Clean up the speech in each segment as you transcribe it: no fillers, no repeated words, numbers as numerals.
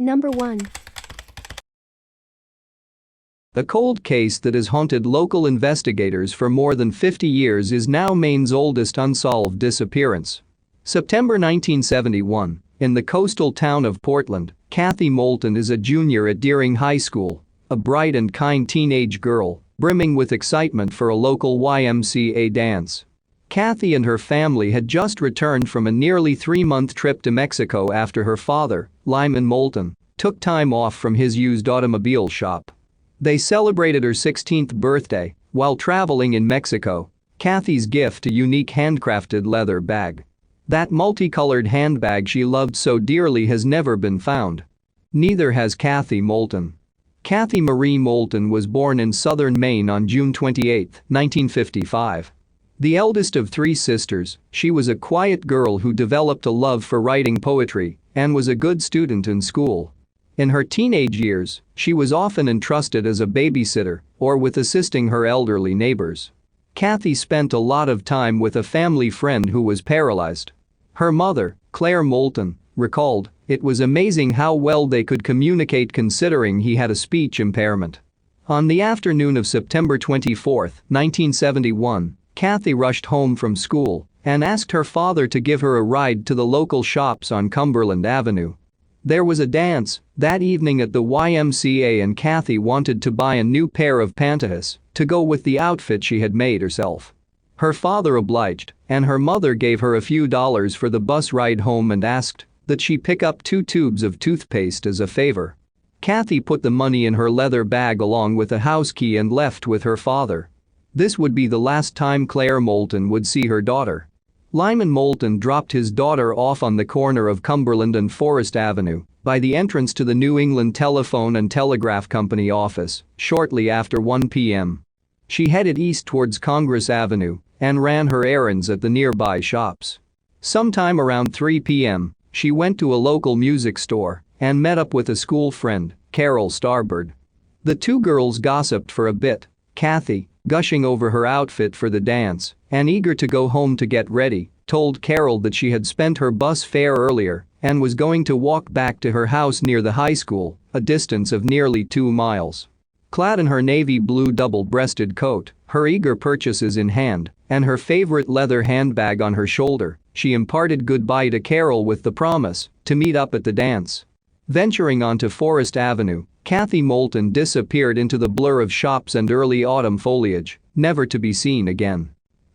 Number 1. A cold case that has haunted local investigators for more than 50 years is now Maine's oldest unsolved disappearance. September 1971, in the coastal town of Portland, Cathy Moulton is a junior at Deering High School, a bright and kind teenage girl, brimming with excitement for a local YMCA dance. Cathy and her family had just returned from a nearly 3-month trip to Mexico after her father, Lyman Moulton, took time off from his used automobile shop. They celebrated her 16th birthday while traveling in Mexico. Cathy's gift, a unique handcrafted leather bag. That multicolored handbag she loved so dearly has never been found. Neither has Cathy Moulton. Cathy Marie Moulton was born in southern Maine on June 28, 1955. The eldest of 3 sisters, she was a quiet girl who developed a love for writing poetry and was a good student in school. In her teenage years, she was often entrusted as a babysitter or with assisting her elderly neighbors. Cathy spent a lot of time with a family friend who was paralyzed. Her mother, Claire Moulton, recalled, "It was amazing how well they could communicate considering he had a speech impairment." On the afternoon of September 24, 1971, Cathy rushed home from school and asked her father to give her a ride to the local shops on Cumberland Avenue. There was a dance that evening at the YMCA and Cathy wanted to buy a new pair of pantyhose to go with the outfit she had made herself. Her father obliged, and her mother gave her a few dollars for the bus ride home and asked that she pick up 2 tubes of toothpaste as a favor. Cathy put the money in her leather bag along with a house key and left with her father. This would be the last time Claire Moulton would see her daughter. Lyman Moulton dropped his daughter off on the corner of Cumberland and Forest Avenue by the entrance to the New England Telephone and Telegraph Company office shortly after 1 p.m. She headed east towards Congress Avenue and ran her errands at the nearby shops. Sometime around 3 p.m., she went to a local music store and met up with a school friend, Carol Starbird. The 2 girls gossiped for a bit, Cathy, gushing over her outfit for the dance and eager to go home to get ready, told Carol that she had spent her bus fare earlier and was going to walk back to her house near the high school, a distance of nearly 2 miles. Clad in her navy blue double-breasted coat, her eager purchases in hand, and her favorite leather handbag on her shoulder, she imparted goodbye to Carol with the promise to meet up at the dance. Venturing onto Forest Avenue, Cathy Moulton disappeared into the blur of shops and early autumn foliage, never to be seen again.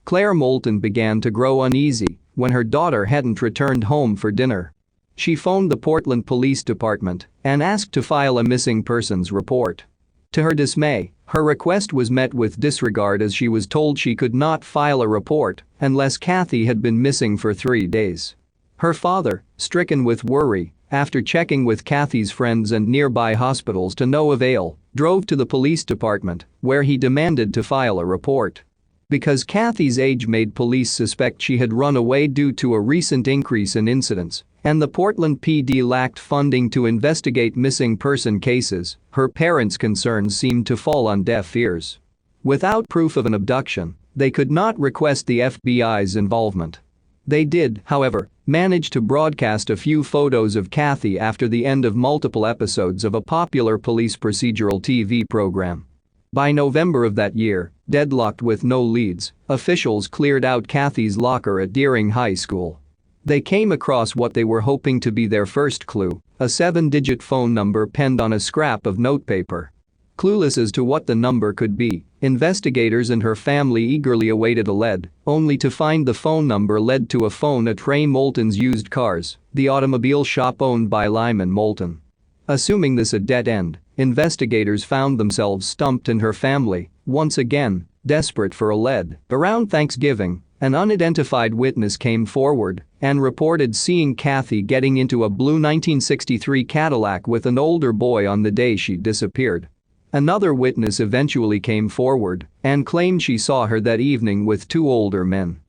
Claire Moulton began to grow uneasy when her daughter hadn't returned home for dinner. She phoned the Portland Police Department and asked to file a missing persons report. To her dismay, her request was met with disregard as she was told she could not file a report unless Cathy had been missing for 3 days. Her father, stricken with worry, after checking with Cathy's friends and nearby hospitals to no avail, drove to the police department where he demanded to file a report. Because Cathy's age made police suspect she had run away due to a recent increase in incidents, and the Portland PD lacked funding to investigate missing person cases, her parents' concerns seemed to fall on deaf ears. Without proof of an abduction, they could not request the FBI's involvement. They did, however, manage to broadcast a few photos of Cathy after the end of multiple episodes of a popular police procedural TV program. By November of that year, deadlocked with no leads, officials cleared out Cathy's locker at Deering High School. They came across what they were hoping to be their first clue, a 7-digit phone number penned on a scrap of notepaper. Clueless as to what the number could be, investigators and her family eagerly awaited a lead, only to find the phone number led to a phone at Ray Moulton's Used Cars, the automobile shop owned by Lyman Moulton. Assuming this a dead end, investigators found themselves stumped and her family, once again, desperate for a lead. Around Thanksgiving, an unidentified witness came forward and reported seeing Cathy getting into a blue 1963 Cadillac with an older boy on the day she disappeared. Another witness eventually came forward and claimed she saw her that evening with 2 older men.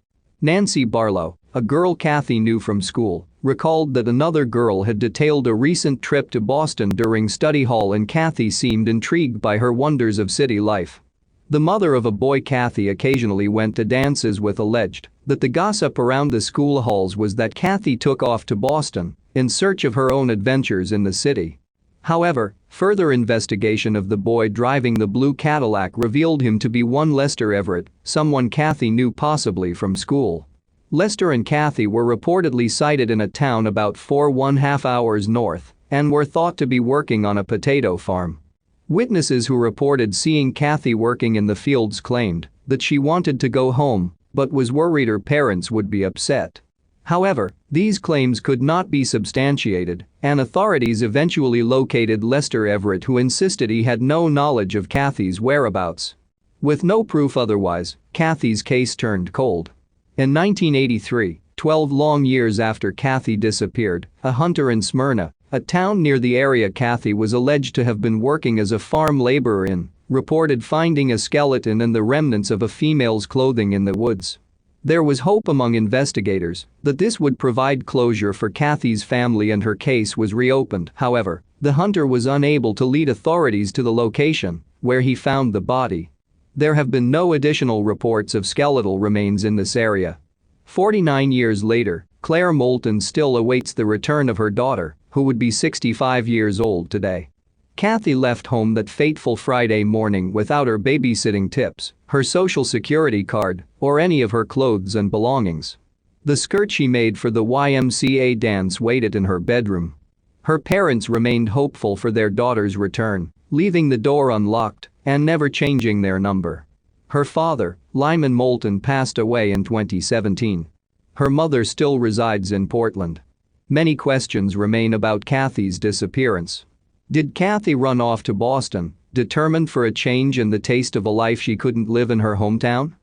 Nancy Barlow, a girl Cathy knew from school, recalled that another girl had detailed a recent trip to Boston during study hall and Cathy seemed intrigued by her wonders of city life. The mother of a boy Cathy occasionally went to dances with alleged that the gossip around the school halls was that Cathy took off to Boston in search of her own adventures in the city. However, further investigation of the boy driving the blue Cadillac revealed him to be one Lester Everett, someone Cathy knew possibly from school. Lester and Cathy were reportedly sighted in a town about 4½ hours north and were thought to be working on a potato farm. Witnesses who reported seeing Cathy working in the fields claimed that she wanted to go home but was worried her parents would be upset. However, these claims could not be substantiated, and authorities eventually located Lester Everett, who insisted he had no knowledge of Cathy's whereabouts. With no proof otherwise, Cathy's case turned cold. In 1983, 12 long years after Cathy disappeared, a hunter in Smyrna, a town near the area Cathy was alleged to have been working as a farm laborer in, reported finding a skeleton and the remnants of a female's clothing in the woods. There was hope among investigators that this would provide closure for Cathy's family and her case was reopened. However, the hunter was unable to lead authorities to the location where he found the body. There have been no additional reports of skeletal remains in this area. 49 years later, Claire Moulton still awaits the return of her daughter, who would be 65 years old today. Cathy left home that fateful Friday morning without her babysitting tips, her social security card, or any of her clothes and belongings. The skirt she made for the YMCA dance waited in her bedroom. Her parents remained hopeful for their daughter's return, leaving the door unlocked and never changing their number. Her father, Lyman Moulton, passed away in 2017. Her mother still resides in Portland. Many questions remain about Cathy's disappearance. Did Cathy run off to Boston, determined for a change in the taste of a life she couldn't live in her hometown?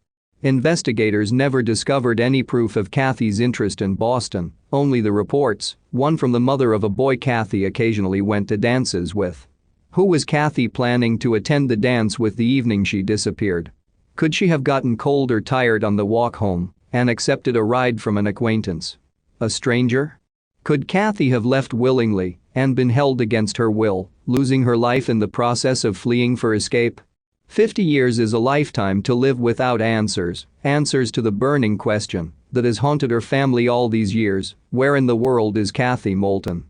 Investigators never discovered any proof of Cathy's interest in Boston, only the reports, one from the mother of a boy Cathy occasionally went to dances with. Who was Cathy planning to attend the dance with the evening she disappeared? Could she have gotten cold or tired on the walk home and accepted a ride from an acquaintance? A stranger? Could Cathy have left willingly and been held against her will, losing her life in the process of fleeing for escape? 50 years is a lifetime to live without answers to the burning question that has haunted her family all these years: where in the world is Cathy Moulton?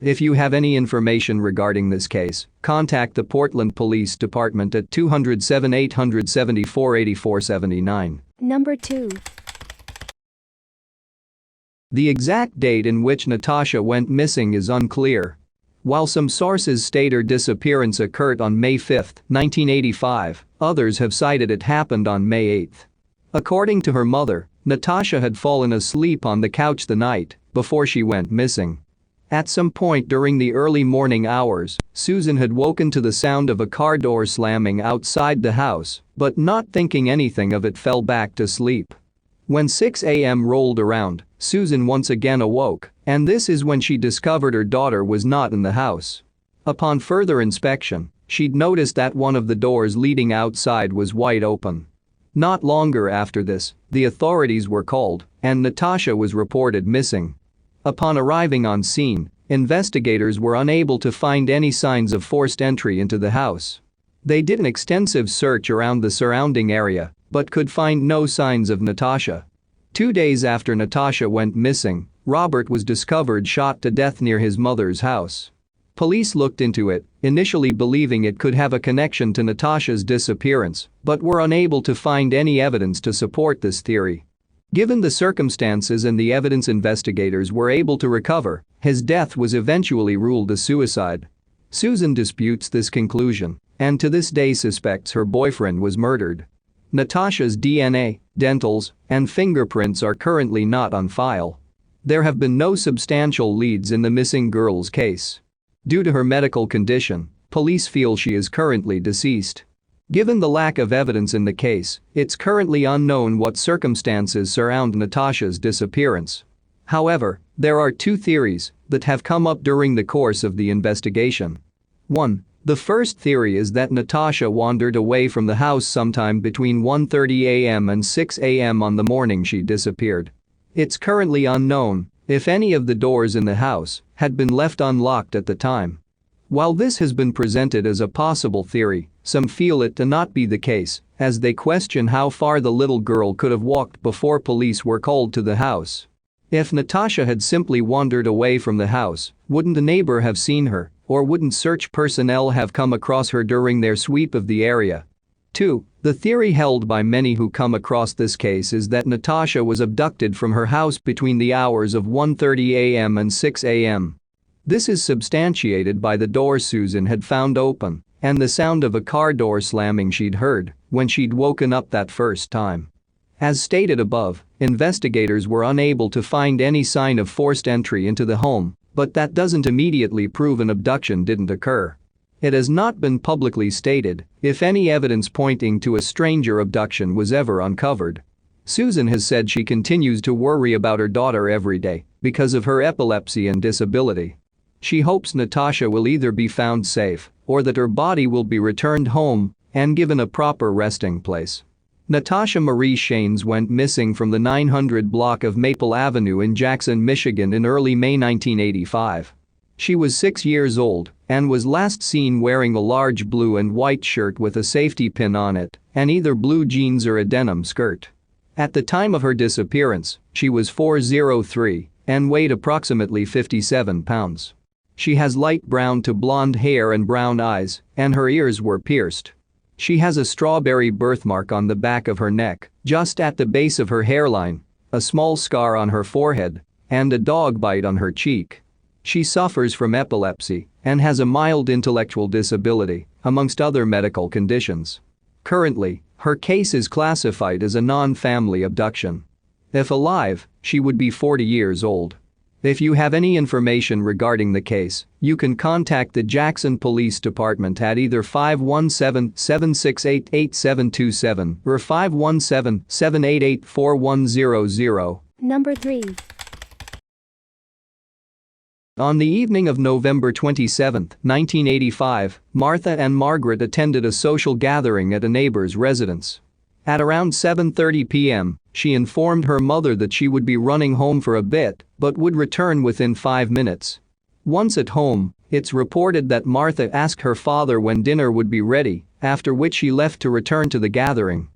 If you have any information regarding this case, contact the Portland Police Department at 207-874-8479. Number 2. The exact date in which Natasha went missing is unclear. While some sources state her disappearance occurred on May 5, 1985, others have cited it happened on May 8. According to her mother, Natasha had fallen asleep on the couch the night before she went missing. At some point during the early morning hours, Susan had woken to the sound of a car door slamming outside the house, but not thinking anything of it, fell back to sleep. When 6 a.m. rolled around, Susan once again awoke, and this is when she discovered her daughter was not in the house. Upon further inspection, she'd noticed that one of the doors leading outside was wide open. Not longer after this, the authorities were called, and Natasha was reported missing. Upon arriving on scene, investigators were unable to find any signs of forced entry into the house. They did an extensive search around the surrounding area, but could find no signs of Natasha. 2 days after Natasha went missing, Robert was discovered shot to death near his mother's house. Police looked into it, initially believing it could have a connection to Natasha's disappearance, but were unable to find any evidence to support this theory. Given the circumstances and the evidence investigators were able to recover, his death was eventually ruled a suicide. Susan disputes this conclusion and to this day suspects her boyfriend was murdered. Natasha's DNA, dentals, and fingerprints are currently not on file. There have been no substantial leads in the missing girl's case. Due to her medical condition, police feel she is currently deceased. Given the lack of evidence in the case, it's currently unknown what circumstances surround Natasha's disappearance. However, there are two theories that have come up during the course of the investigation. 1. The first theory is that Natasha wandered away from the house sometime between 1:30 a.m. and 6 a.m. on the morning she disappeared. It's currently unknown if any of the doors in the house had been left unlocked at the time. While this has been presented as a possible theory, some feel it to not be the case, as they question how far the little girl could have walked before police were called to the house. If Natasha had simply wandered away from the house, wouldn't a neighbor have seen her or wouldn't search personnel have come across her during their sweep of the area? 2. The theory held by many who come across this case is that Natasha was abducted from her house between the hours of 1:30 a.m. and 6 a.m. This is substantiated by the door Susan had found open and the sound of a car door slamming she'd heard when she'd woken up that first time. As stated above, investigators were unable to find any sign of forced entry into the home, but that doesn't immediately prove an abduction didn't occur. It has not been publicly stated if any evidence pointing to a stranger abduction was ever uncovered. Susan has said she continues to worry about her daughter every day because of her epilepsy and disability. She hopes Natasha will either be found safe or that her body will be returned home and given a proper resting place. Natasha Marie Shanes went missing from the 900 block of Maple Avenue in Jackson, Michigan in early May 1985. She was 6 years old and was last seen wearing a large blue and white shirt with a safety pin on it and either blue jeans or a denim skirt. At the time of her disappearance, she was 4'3" and weighed approximately 57 pounds. She has light brown to blonde hair and brown eyes, and her ears were pierced. She has a strawberry birthmark on the back of her neck, just at the base of her hairline, a small scar on her forehead, and a dog bite on her cheek. She suffers from epilepsy and has a mild intellectual disability, amongst other medical conditions. Currently, her case is classified as a non-family abduction. If alive, she would be 40 years old. If you have any information regarding the case, you can contact the Jackson Police Department at either 517-768-8727 or 517-788-4100. Number 3. On the evening of November 27, 1985, Martha and Margaret attended a social gathering at a neighbor's residence. At around 7:30 p.m., she informed her mother that she would be running home for a bit but would return within 5 minutes. Once at home, it's reported that Martha asked her father when dinner would be ready, after which she left to return to the gathering.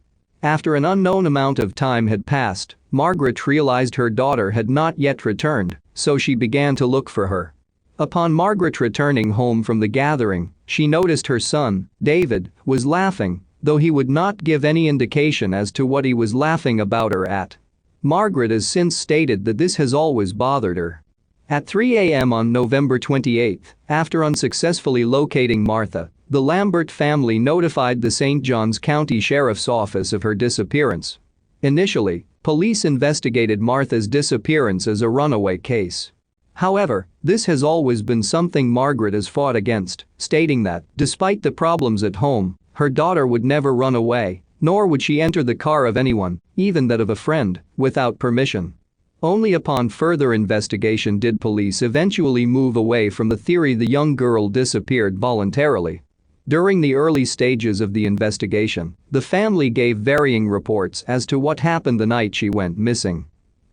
After an unknown amount of time had passed, Margaret realized her daughter had not yet returned, so she began to look for her. Upon Margaret returning home from the gathering, she noticed her son, David, was laughing, though he would not give any indication as to what he was laughing about or at. Margaret has since stated that this has always bothered her. At 3 a.m. on November 28, after unsuccessfully locating Martha, the Lambert family notified the St. Johns County Sheriff's Office of her disappearance. Initially, police investigated Martha's disappearance as a runaway case. However, this has always been something Margaret has fought against, stating that, despite the problems at home, her daughter would never run away, nor would she enter the car of anyone, even that of a friend, without permission. Only upon further investigation did police eventually move away from the theory the young girl disappeared voluntarily. During the early stages of the investigation, the family gave varying reports as to what happened the night she went missing.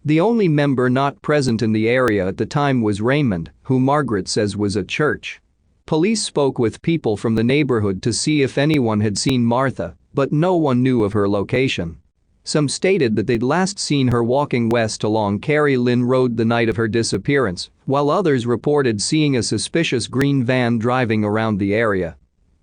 The only member not present in the area at the time was Raymond, who Margaret says was at church. Police spoke with people from the neighborhood to see if anyone had seen Martha, but no one knew of her location. Some stated that they'd last seen her walking west along Carey Lynn Road the night of her disappearance, while others reported seeing a suspicious green van driving around the area.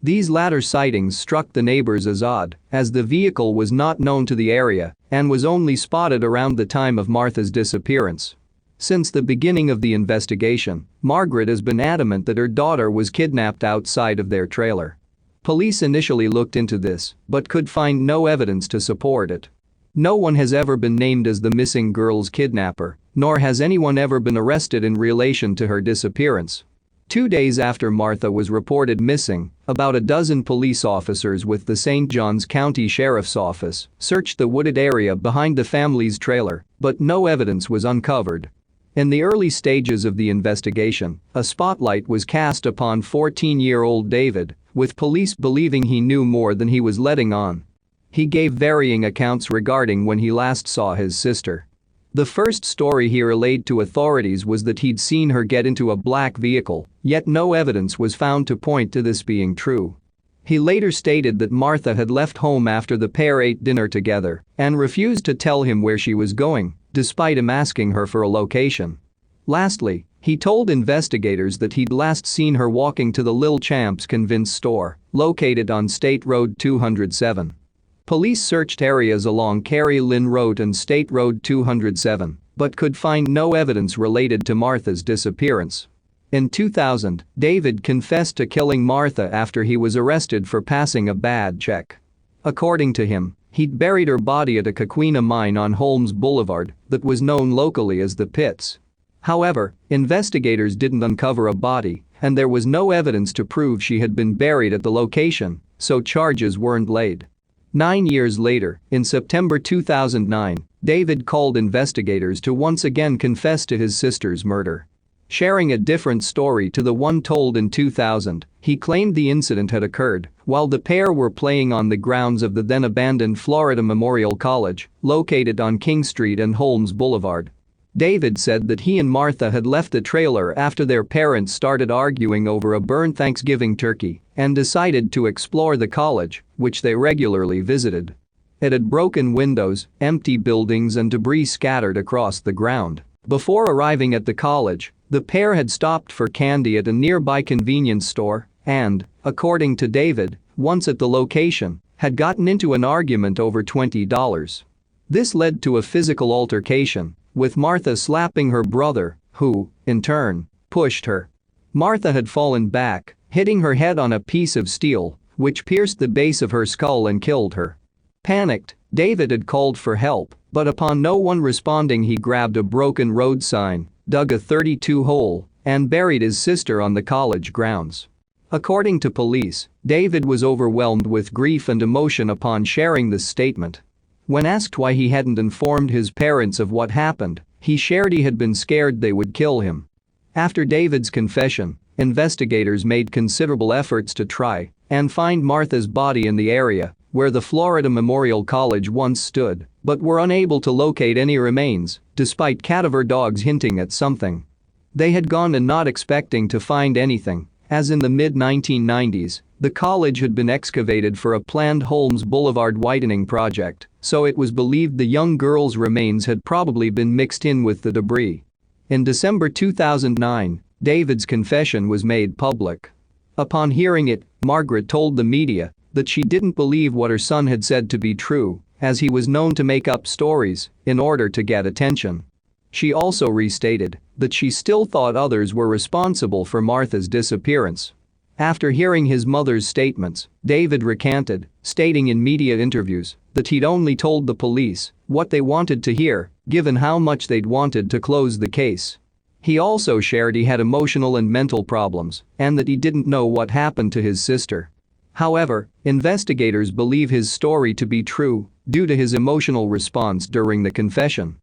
These latter sightings struck the neighbors as odd, as the vehicle was not known to the area and was only spotted around the time of Martha's disappearance. Since the beginning of the investigation, Margaret has been adamant that her daughter was kidnapped outside of their trailer. Police initially looked into this, but could find no evidence to support it. No one has ever been named as the missing girl's kidnapper, nor has anyone ever been arrested in relation to her disappearance. 2 days after Martha was reported missing, about a dozen police officers with the St. Johns County Sheriff's Office searched the wooded area behind the family's trailer, but no evidence was uncovered. In the early stages of the investigation, a spotlight was cast upon 14-year-old David, with police believing he knew more than he was letting on. He gave varying accounts regarding when he last saw his sister. The first story he relayed to authorities was that he'd seen her get into a black vehicle, yet no evidence was found to point to this being true. He later stated that Martha had left home after the pair ate dinner together and refused to tell him where she was going, despite him asking her for a location. Lastly, He told investigators that he'd last seen her walking to the Lil Champs convenience store, located on State Road 207. Police searched areas along Carey Lynn Road and State Road 207, but could find no evidence related to Martha's disappearance. In 2000, David confessed to killing Martha after he was arrested for passing a bad check. According to him, he'd buried her body at a Coquina mine on Holmes Boulevard that was known locally as the Pits. However, investigators didn't uncover a body, and there was no evidence to prove she had been buried at the location, so charges weren't laid. 9 years later, in September 2009, David called investigators to once again confess to his sister's murder. Sharing a different story to the one told in 2000, he claimed the incident had occurred while the pair were playing on the grounds of the then-abandoned Florida Memorial College, located on King Street and Holmes Boulevard. David said that he and Martha had left the trailer after their parents started arguing over a burnt Thanksgiving turkey and decided to explore the college, which they regularly visited. It had broken windows, empty buildings and debris scattered across the ground. Before arriving at the college, the pair had stopped for candy at a nearby convenience store and, according to David, once at the location, had gotten into an argument over $20. This led to a physical altercation, with Martha slapping her brother, who, in turn, pushed her. Martha had fallen back, hitting her head on a piece of steel, which pierced the base of her skull and killed her. Panicked, David had called for help, but upon no one responding he grabbed a broken road sign, dug a .32 hole, and buried his sister on the college grounds. According to police, David was overwhelmed with grief and emotion upon sharing this statement. When asked why he hadn't informed his parents of what happened, he shared he had been scared they would kill him. After David's confession, investigators made considerable efforts to try and find Martha's body in the area where the Florida Memorial College once stood, but were unable to locate any remains, despite cadaver dogs hinting at something. They had gone and not expecting to find anything, as in the mid-1990s, the college had been excavated for a planned Holmes Boulevard widening project, so it was believed the young girl's remains had probably been mixed in with the debris. In December 2009, David's confession was made public. Upon hearing it, Margaret told the media that she didn't believe what her son had said to be true, as he was known to make up stories in order to get attention. She also restated that she still thought others were responsible for Martha's disappearance. After hearing his mother's statements, David recanted, stating in media interviews that he'd only told the police what they wanted to hear, given how much they'd wanted to close the case. He also shared he had emotional and mental problems and that he didn't know what happened to his sister. However, investigators believe his story to be true due to his emotional response during the confession.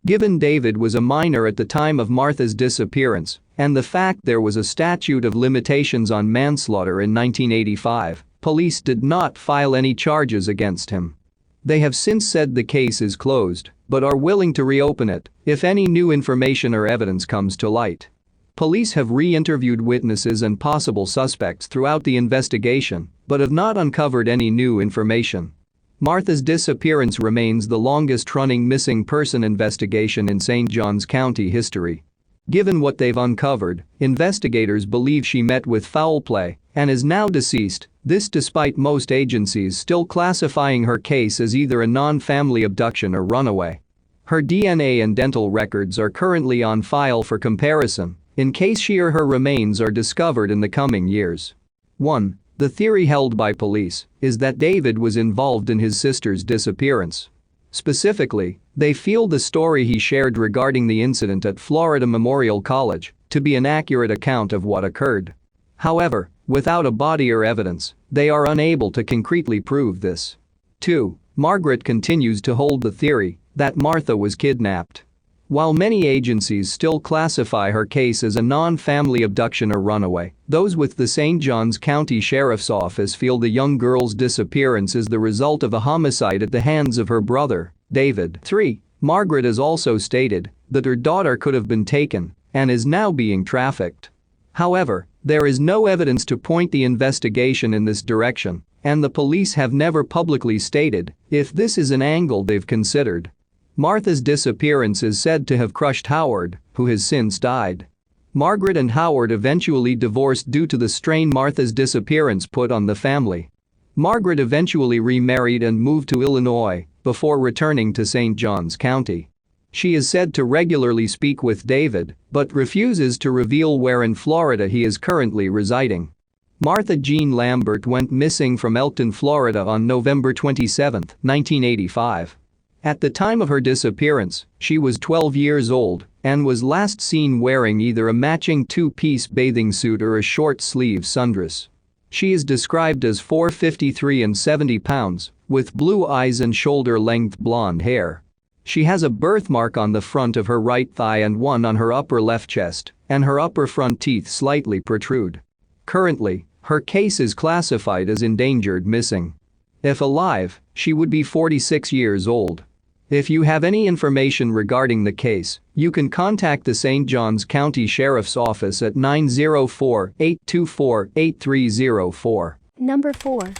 Given David was a minor at the time of Martha's disappearance, and the fact there was a statute of limitations on manslaughter in 1985, police did not file any charges against him. They have since said the case is closed, but are willing to reopen it if any new information or evidence comes to light. Police have re-interviewed witnesses and possible suspects throughout the investigation, but have not uncovered any new information. Martha's disappearance remains the longest-running missing person investigation in St. Johns County history. Given what they've uncovered, investigators believe she met with foul play and is now deceased, this despite most agencies still classifying her case as either a non-family abduction or runaway. Her DNA and dental records are currently on file for comparison, in case she or her remains are discovered in the coming years. 1. The theory held by police is that David was involved in his sister's disappearance. Specifically, they feel the story he shared regarding the incident at Florida Memorial College to be an accurate account of what occurred. However, without a body or evidence, they are unable to concretely prove this. 2. Margaret continues to hold the theory that Martha was kidnapped. While many agencies still classify her case as a non-family abduction or runaway, those with the St. Johns County Sheriff's Office feel the young girl's disappearance is the result of a homicide at the hands of her brother, David. 3. Margaret has also stated that her daughter could have been taken and is now being trafficked. However, there is no evidence to point the investigation in this direction, and the police have never publicly stated if this is an angle they've considered. Martha's disappearance is said to have crushed Howard, who has since died. Margaret and Howard eventually divorced due to the strain Martha's disappearance put on the family. Margaret eventually remarried and moved to Illinois before returning to St. Johns County. She is said to regularly speak with David, but refuses to reveal where in Florida he is currently residing. Martha Jean Lambert went missing from Elkton, Florida on November 27, 1985. At the time of her disappearance, she was 12 years old and was last seen wearing either a matching two-piece bathing suit or a short-sleeve sundress. She is described as 4'53" and 70 pounds, with blue eyes and shoulder-length blonde hair. She has a birthmark on the front of her right thigh and one on her upper left chest, and her upper front teeth slightly protrude. Currently, her case is classified as endangered missing. If alive, she would be 46 years old. If you have any information regarding the case, you can contact the St. Johns County Sheriff's Office at 904-824-8304. Number 4.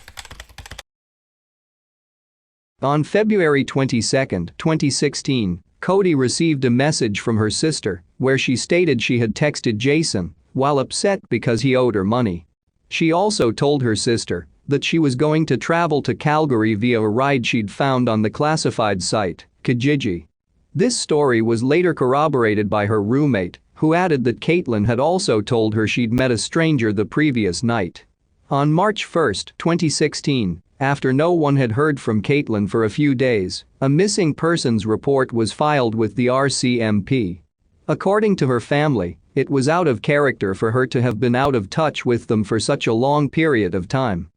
On February 22, 2016, Cody received a message from her sister where she stated she had texted Jason while upset because he owed her money. She also told her sister that she was going to travel to Calgary via a ride she'd found on the classified site, Kijiji. This story was later corroborated by her roommate, who added that Caitlin had also told her she'd met a stranger the previous night. On March 1, 2016, after no one had heard from Caitlin for a few days, a missing persons report was filed with the RCMP. According to her family, it was out of character for her to have been out of touch with them for such a long period of time.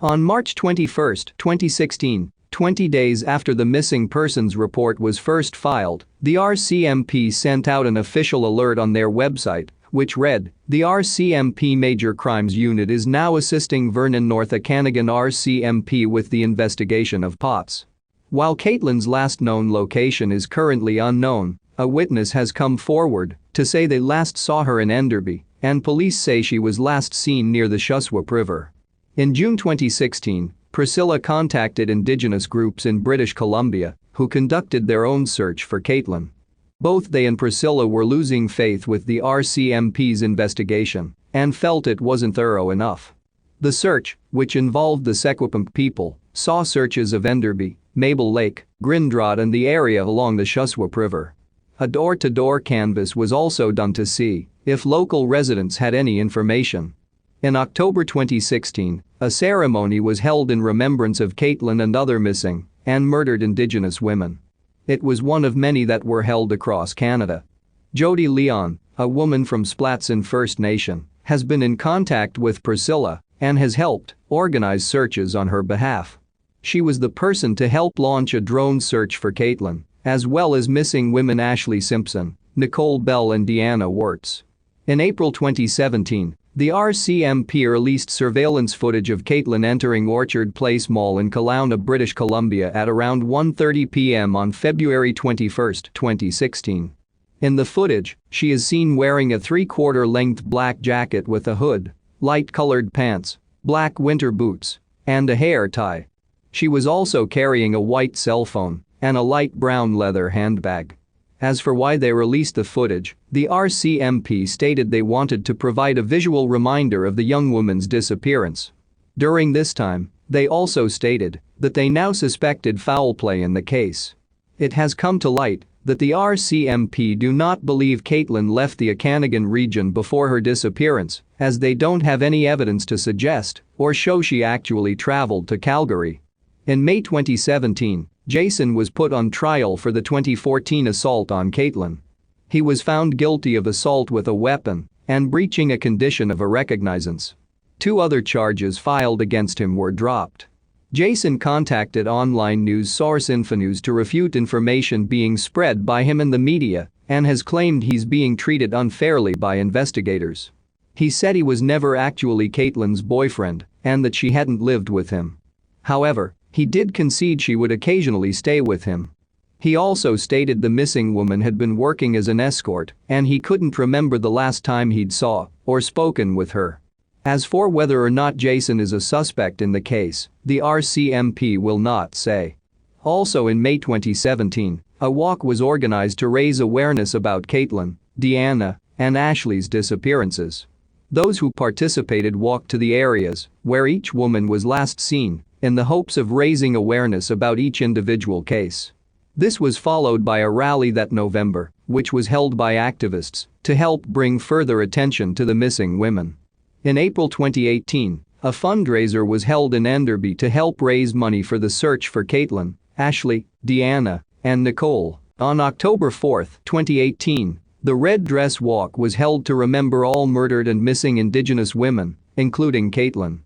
On March 21, 2016, 20 days after the missing persons report was first filed, the RCMP sent out an official alert on their website, which read, "The RCMP Major Crimes Unit is now assisting Vernon North Okanagan RCMP with the investigation of POTS." While Caitlin's last known location is currently unknown, a witness has come forward to say they last saw her in Enderby, and police say she was last seen near the Shuswap River. In June 2016, Priscilla contacted Indigenous groups in British Columbia, who conducted their own search for Caitlin. Both they and Priscilla were losing faith with the RCMP's investigation and felt it wasn't thorough enough. The search, which involved the Secwepemc people, saw searches of Enderby, Maple Lake, Grindrod and the area along the Shuswap River. A door-to-door canvass was also done to see if local residents had any information. In October 2016, a ceremony was held in remembrance of Caitlin and other missing and murdered Indigenous women. It was one of many that were held across Canada. Jody Leon, a woman from Splatsin First Nation, has been in contact with Priscilla and has helped organize searches on her behalf. She was the person to help launch a drone search for Caitlin, as well as missing women Ashley Simpson, Nicole Bell and Deanna Wirtz. In April 2017, the RCMP released surveillance footage of Caitlin entering Orchard Place Mall in Kelowna, British Columbia at around 1:30 p.m. on February 21, 2016. In the footage, she is seen wearing a three-quarter-length black jacket with a hood, light-colored pants, black winter boots, and a hair tie. She was also carrying a white cell phone and a light brown leather handbag. As for why they released the footage, the RCMP stated they wanted to provide a visual reminder of the young woman's disappearance. During this time, they also stated that they now suspected foul play in the case. It has come to light that the RCMP do not believe Caitlin left the Okanagan region before her disappearance, as they don't have any evidence to suggest or show she actually traveled to Calgary. In May 2017, Jason was put on trial for the 2014 assault on Caitlin. He was found guilty of assault with a weapon and breaching a condition of a recognizance. 2 other charges filed against him were dropped. Jason contacted online news source Infonews to refute information being spread by him in the media and has claimed he's being treated unfairly by investigators. He said he was never actually Caitlin's boyfriend and that she hadn't lived with him. However, he did concede she would occasionally stay with him. He also stated the missing woman had been working as an escort and he couldn't remember the last time he'd saw or spoken with her. As for whether or not Jason is a suspect in the case, the RCMP will not say. Also in May 2017, a walk was organized to raise awareness about Caitlin, Deanna, and Ashley's disappearances. Those who participated walked to the areas where each woman was last seen in the hopes of raising awareness about each individual case. This was followed by a rally that November, which was held by activists to help bring further attention to the missing women. In April 2018, a fundraiser was held in Enderby to help raise money for the search for Caitlin, Ashley, Deanna, and Nicole. On October 4, 2018, the Red Dress Walk was held to remember all murdered and missing Indigenous women, including Caitlin.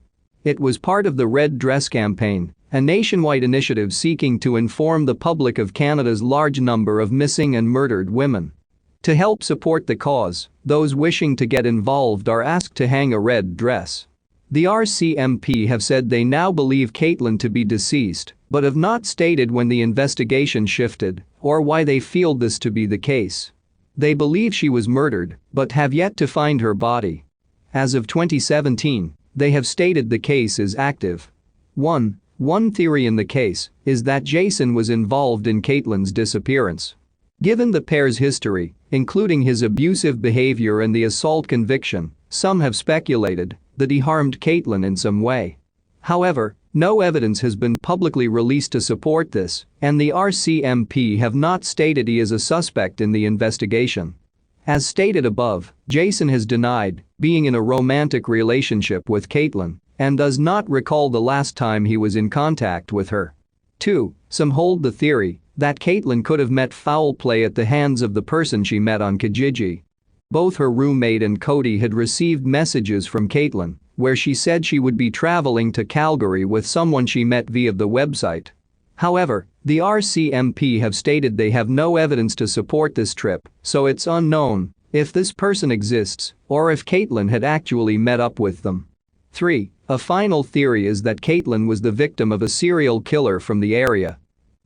It was part of the Red Dress Campaign, a nationwide initiative seeking to inform the public of Canada's large number of missing and murdered women. To help support the cause, those wishing to get involved are asked to hang a red dress. The RCMP have said they now believe Caitlin to be deceased, but have not stated when the investigation shifted or why they feel this to be the case. They believe she was murdered, but have yet to find her body. As of 2017, they have stated the case is active. One theory in the case is that Jason was involved in Caitlin's disappearance. Given the pair's history, including his abusive behavior and the assault conviction, some have speculated that he harmed Caitlin in some way. However, no evidence has been publicly released to support this, and the RCMP have not stated he is a suspect in the investigation. As stated above, Jason has denied being in a romantic relationship with Caitlin and does not recall the last time he was in contact with her. 2. Some hold the theory that Caitlin could have met foul play at the hands of the person she met on Kijiji. Both her roommate and Cody had received messages from Caitlin where she said she would be traveling to Calgary with someone she met via the website. However, the RCMP have stated they have no evidence to support this trip, so it's unknown if this person exists or if Caitlin had actually met up with them. 3. A final theory is that Caitlin was the victim of a serial killer from the area.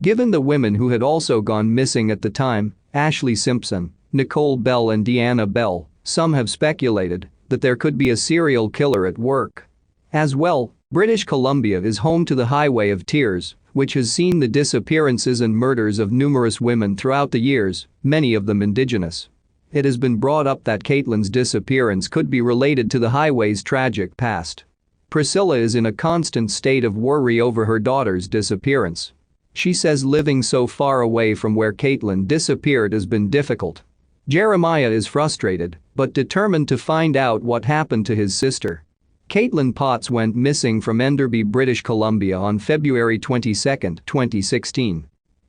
Given the women who had also gone missing at the time, Ashley Simpson, Nicole Bell and Deanna Bell, some have speculated that there could be a serial killer at work. As well, British Columbia is home to the Highway of Tears, which has seen the disappearances and murders of numerous women throughout the years, many of them Indigenous. It has been brought up that Caitlin's disappearance could be related to the highway's tragic past. Priscilla is in a constant state of worry over her daughter's disappearance. She says living so far away from where Caitlin disappeared has been difficult. Jeremiah is frustrated, but determined to find out what happened to his sister. Caitlin Potts went missing from Enderby, British Columbia on February 22, 2016.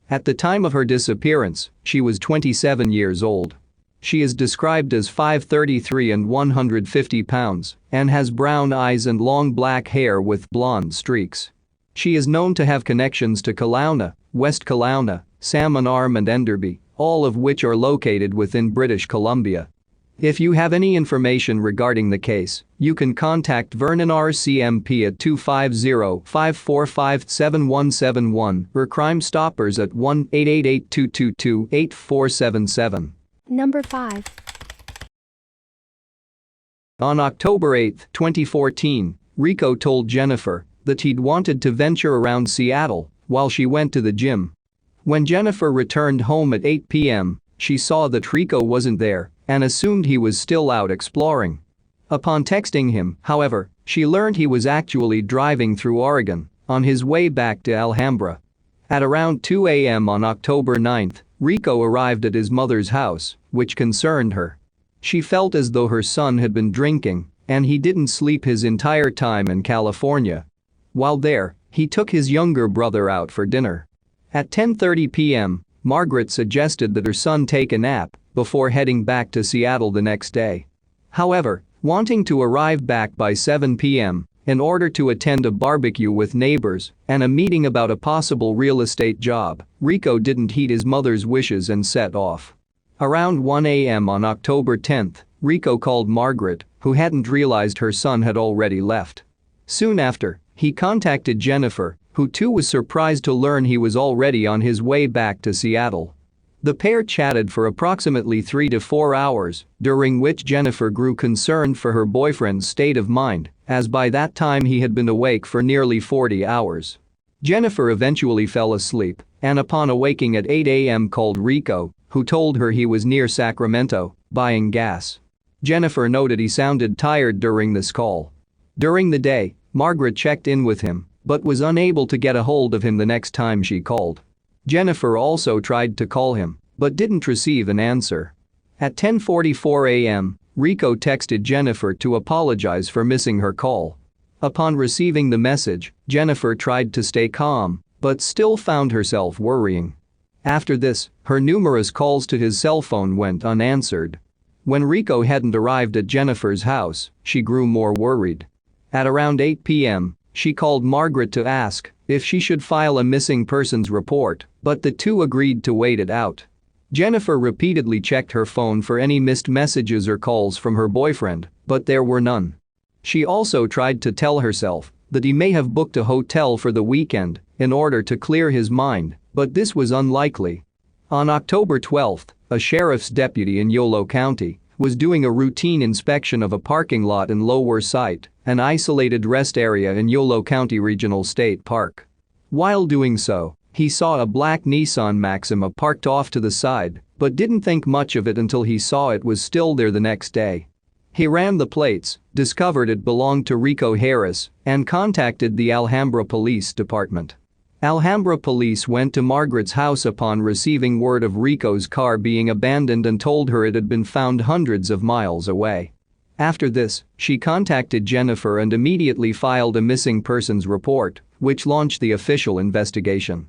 At the time of her disappearance, she was 27 years old. She is described as 5'33" and 150 pounds and has brown eyes and long black hair with blonde streaks. She is known to have connections to Kelowna, West Kelowna, Salmon Arm and Enderby, all of which are located within British Columbia. If you have any information regarding the case, you can contact Vernon RCMP at 250-545-7171 or Crime Stoppers at 1-888-222-8477. Number 5. On October 8, 2014, Rico told Jennifer that he'd wanted to venture around Seattle while she went to the gym. When Jennifer returned home at 8 p.m., she saw that Rico wasn't there and assumed he was still out exploring. Upon texting him, however, she learned he was actually driving through Oregon on his way back to Alhambra. At around 2 a.m. on October 9, Rico arrived at his mother's house, which concerned her. She felt as though her son had been drinking and he didn't sleep his entire time in California. While there, he took his younger brother out for dinner. At 10:30 p.m., Margaret suggested that her son take a nap before heading back to Seattle the next day. However, wanting to arrive back by 7 p.m. in order to attend a barbecue with neighbors and a meeting about a possible real estate job, Rico didn't heed his mother's wishes and set off. Around 1 a.m. on October 10, Rico called Margaret, who hadn't realized her son had already left. Soon after, he contacted Jennifer, who too was surprised to learn he was already on his way back to Seattle. The pair chatted for approximately 3 to 4 hours, during which Jennifer grew concerned for her boyfriend's state of mind, as by that time he had been awake for nearly 40 hours. Jennifer eventually fell asleep and upon awaking at 8 a.m. called Rico, who told her he was near Sacramento, buying gas. Jennifer noted he sounded tired during this call. During the day, Margaret checked in with him, but was unable to get a hold of him the next time she called. Jennifer also tried to call him, but didn't receive an answer. At 10:44 a.m., Rico texted Jennifer to apologize for missing her call. Upon receiving the message, Jennifer tried to stay calm, but still found herself worrying. After this, her numerous calls to his cell phone went unanswered. When Rico hadn't arrived at Jennifer's house, she grew more worried. At around 8 p.m., she called Margaret to ask if she should file a missing persons report, but the two agreed to wait it out. Jennifer repeatedly checked her phone for any missed messages or calls from her boyfriend, but there were none. She also tried to tell herself that he may have booked a hotel for the weekend in order to clear his mind, but this was unlikely. On October 12, a sheriff's deputy in Yolo County was doing a routine inspection of a parking lot in Lower Site, an isolated rest area in Yolo County Regional State Park. While doing so, he saw a black Nissan Maxima parked off to the side, but didn't think much of it until he saw it was still there the next day. He ran the plates, discovered it belonged to Rico Harris, and contacted the Alhambra Police Department. Alhambra police went to Margaret's house upon receiving word of Rico's car being abandoned and told her it had been found hundreds of miles away. After this, she contacted Jennifer and immediately filed a missing persons report, which launched the official investigation.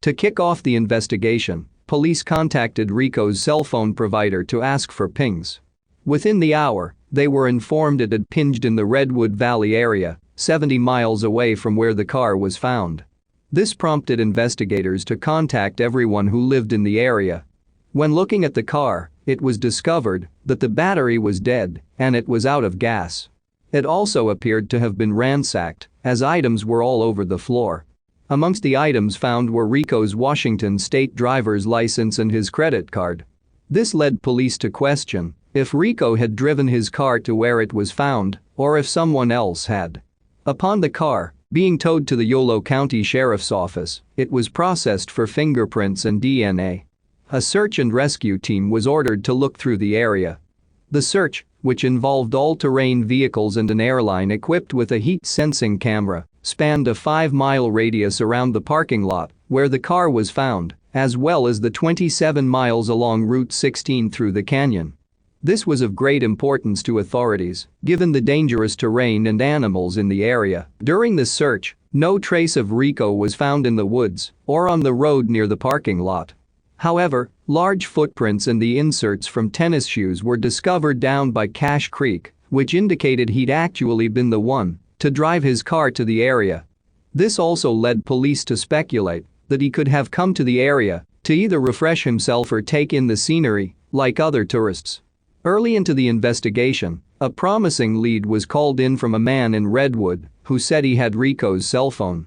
To kick off the investigation, police contacted Rico's cell phone provider to ask for pings. Within the hour, they were informed it had pinged in the Redwood Valley area, 70 miles away from where the car was found. This prompted investigators to contact everyone who lived in the area. When looking at the car, it was discovered that the battery was dead and it was out of gas. It also appeared to have been ransacked, as items were all over the floor. Amongst the items found were Rico's Washington state driver's license and his credit card. This led police to question if Rico had driven his car to where it was found or if someone else had. Upon the car being towed to the Yolo County Sheriff's Office, it was processed for fingerprints and DNA. A search and rescue team was ordered to look through the area. The search, which involved all-terrain vehicles and an airline equipped with a heat-sensing camera, spanned a 5-mile radius around the parking lot where the car was found, as well as the 27 miles along Route 16 through the canyon. This was of great importance to authorities, given the dangerous terrain and animals in the area. During the search, no trace of Rico was found in the woods or on the road near the parking lot. However, large footprints and the inserts from tennis shoes were discovered down by Cache Creek, which indicated he'd actually been the one to drive his car to the area. This also led police to speculate that he could have come to the area to either refresh himself or take in the scenery, like other tourists. Early into the investigation, a promising lead was called in from a man in Redwood who said he had Rico's cell phone.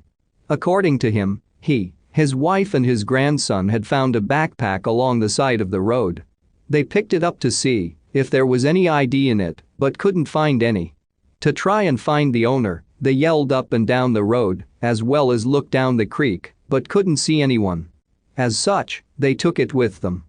According to him, he, his wife and his grandson had found a backpack along the side of the road. They picked it up to see if there was any ID in it, but couldn't find any. To try and find the owner, they yelled up and down the road, as well as looked down the creek, but couldn't see anyone. As such, they took it with them.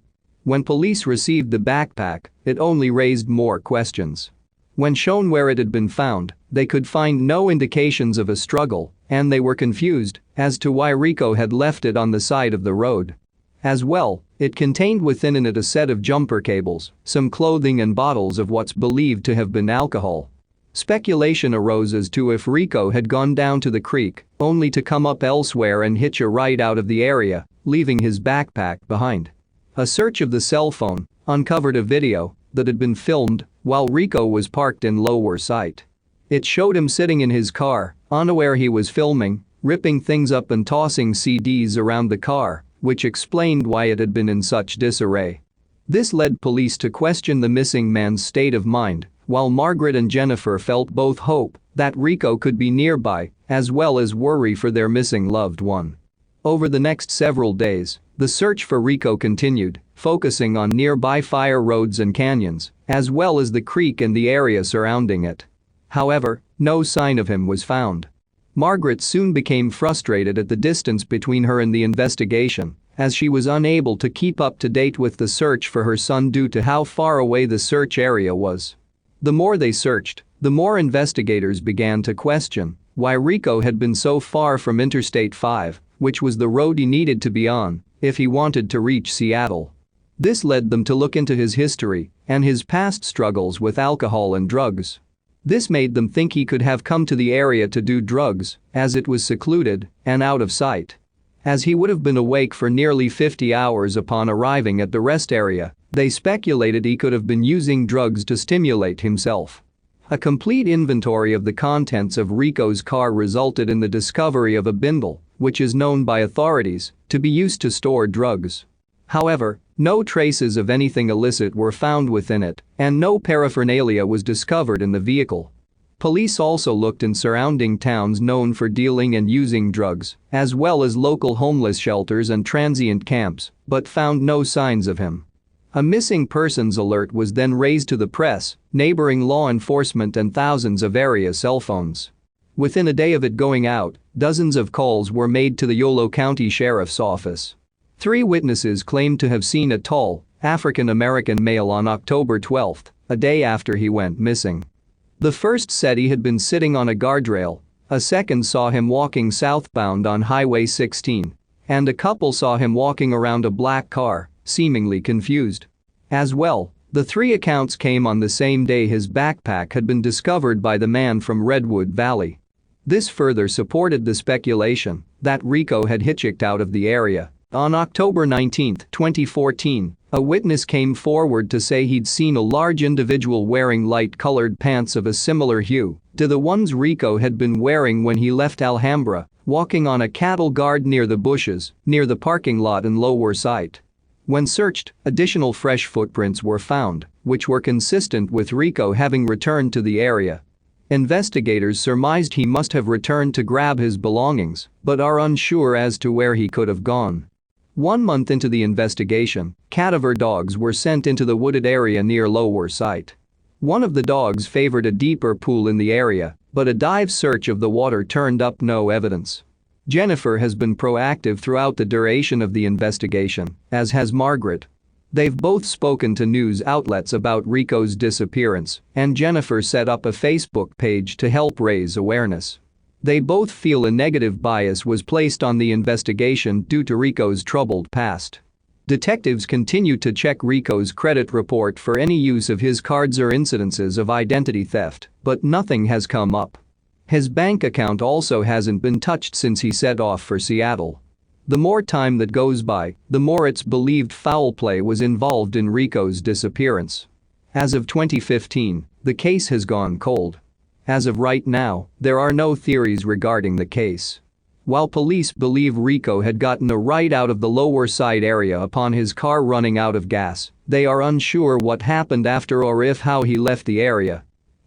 When police received the backpack, it only raised more questions. When shown where it had been found, they could find no indications of a struggle, and they were confused as to why Rico had left it on the side of the road. As well, it contained within it a set of jumper cables, some clothing and bottles of what's believed to have been alcohol. Speculation arose as to if Rico had gone down to the creek only to come up elsewhere and hitch a ride out of the area, leaving his backpack behind. A search of the cell phone uncovered a video that had been filmed while Rico was parked in Lower Site. It showed him sitting in his car, unaware he was filming, ripping things up and tossing CDs around the car, which explained why it had been in such disarray. This led police to question the missing man's state of mind, while Margaret and Jennifer felt both hope that Rico could be nearby, as well as worry for their missing loved one. Over the next several days, the search for Rico continued, focusing on nearby fire roads and canyons, as well as the creek and the area surrounding it. However, no sign of him was found. Margaret soon became frustrated at the distance between her and the investigation, as she was unable to keep up to date with the search for her son due to how far away the search area was. The more they searched, the more investigators began to question why Rico had been so far from Interstate 5, which was the road he needed to be on if he wanted to reach Seattle. This led them to look into his history and his past struggles with alcohol and drugs. This made them think he could have come to the area to do drugs, as it was secluded and out of sight. As he would have been awake for nearly 50 hours upon arriving at the rest area, they speculated he could have been using drugs to stimulate himself. A complete inventory of the contents of Rico's car resulted in the discovery of a bindle, which is known by authorities to be used to store drugs. However, no traces of anything illicit were found within it, and no paraphernalia was discovered in the vehicle. Police also looked in surrounding towns known for dealing and using drugs, as well as local homeless shelters and transient camps, but found no signs of him. A missing persons alert was then raised to the press, neighboring law enforcement and thousands of area cell phones. Within a day of it going out, dozens of calls were made to the Yolo County Sheriff's Office. 3 witnesses claimed to have seen a tall, African-American male on October 12, a day after he went missing. The first said he had been sitting on a guardrail, a second saw him walking southbound on Highway 16, and a couple saw him walking around a black car, seemingly confused. As well, the 3 accounts came on the same day his backpack had been discovered by the man from Redwood Valley. This further supported the speculation that Rico had hitchhiked out of the area. On October 19, 2014, a witness came forward to say he'd seen a large individual wearing light-colored pants of a similar hue to the ones Rico had been wearing when he left Alhambra, walking on a cattle guard near the bushes, near the parking lot in Lower Site. When searched, additional fresh footprints were found, which were consistent with Rico having returned to the area. Investigators surmised he must have returned to grab his belongings, but are unsure as to where he could have gone. 1 month into the investigation, cadaver dogs were sent into the wooded area near Lower Site. One of the dogs favored a deeper pool in the area, but a dive search of the water turned up no evidence. Jennifer has been proactive throughout the duration of the investigation, as has Margaret. They've both spoken to news outlets about Rico's disappearance, and Jennifer set up a Facebook page to help raise awareness. They both feel a negative bias was placed on the investigation due to Rico's troubled past. Detectives continue to check Rico's credit report for any use of his cards or incidences of identity theft, but nothing has come up. His bank account also hasn't been touched since he set off for Seattle. The more time that goes by, the more it's believed foul play was involved in Rico's disappearance. As of 2015, the case has gone cold. As of right now, there are no theories regarding the case. While police believe Rico had gotten a ride out of the Lower Side area upon his car running out of gas, they are unsure what happened after or if how he left the area.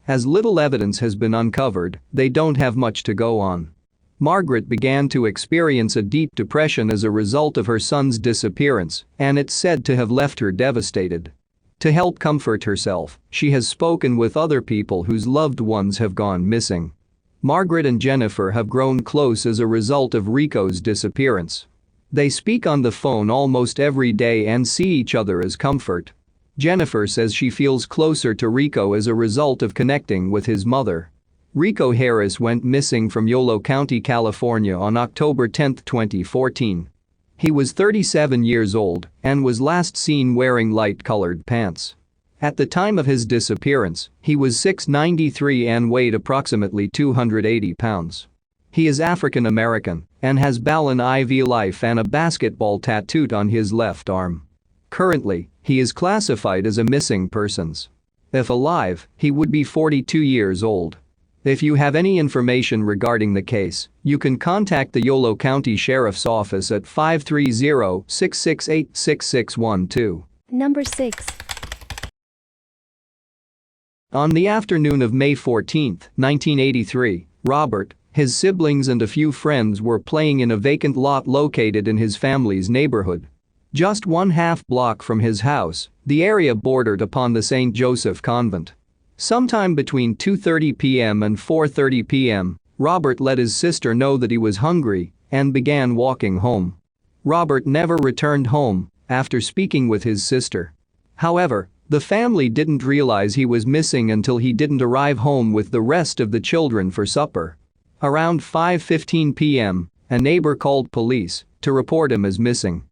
As little evidence has been uncovered, they don't have much to go on. Margaret began to experience a deep depression as a result of her son's disappearance, and it's said to have left her devastated. To help comfort herself, she has spoken with other people whose loved ones have gone missing. Margaret and Jennifer have grown close as a result of Rico's disappearance. They speak on the phone almost every day and see each other as comfort. Jennifer says she feels closer to Rico as a result of connecting with his mother. Rico Harris went missing from Yolo County, California on October 10, 2014. He was 37 years old and was last seen wearing light-colored pants. At the time of his disappearance, he was 6'93" and weighed approximately 280 pounds. He is African American and has Ballon IV Life and a basketball tattooed on his left arm. Currently, he is classified as a missing persons. If alive, he would be 42 years old. If you have any information regarding the case, you can contact the Yolo County Sheriff's Office at 530-668-6612. Number 6. On the afternoon of May 14, 1983, Robert, his siblings and a few friends were playing in a vacant lot located in his family's neighborhood. Just 1/2 block from his house, the area bordered upon the St. Joseph Convent. Sometime between 2:30 p.m. and 4:30 p.m., Robert let his sister know that he was hungry and began walking home. Robert never returned home after speaking with his sister. However, The family didn't realize he was missing until he didn't arrive home with the rest of the children for supper. Around 5:15 p.m., a neighbor called police to report him as missing.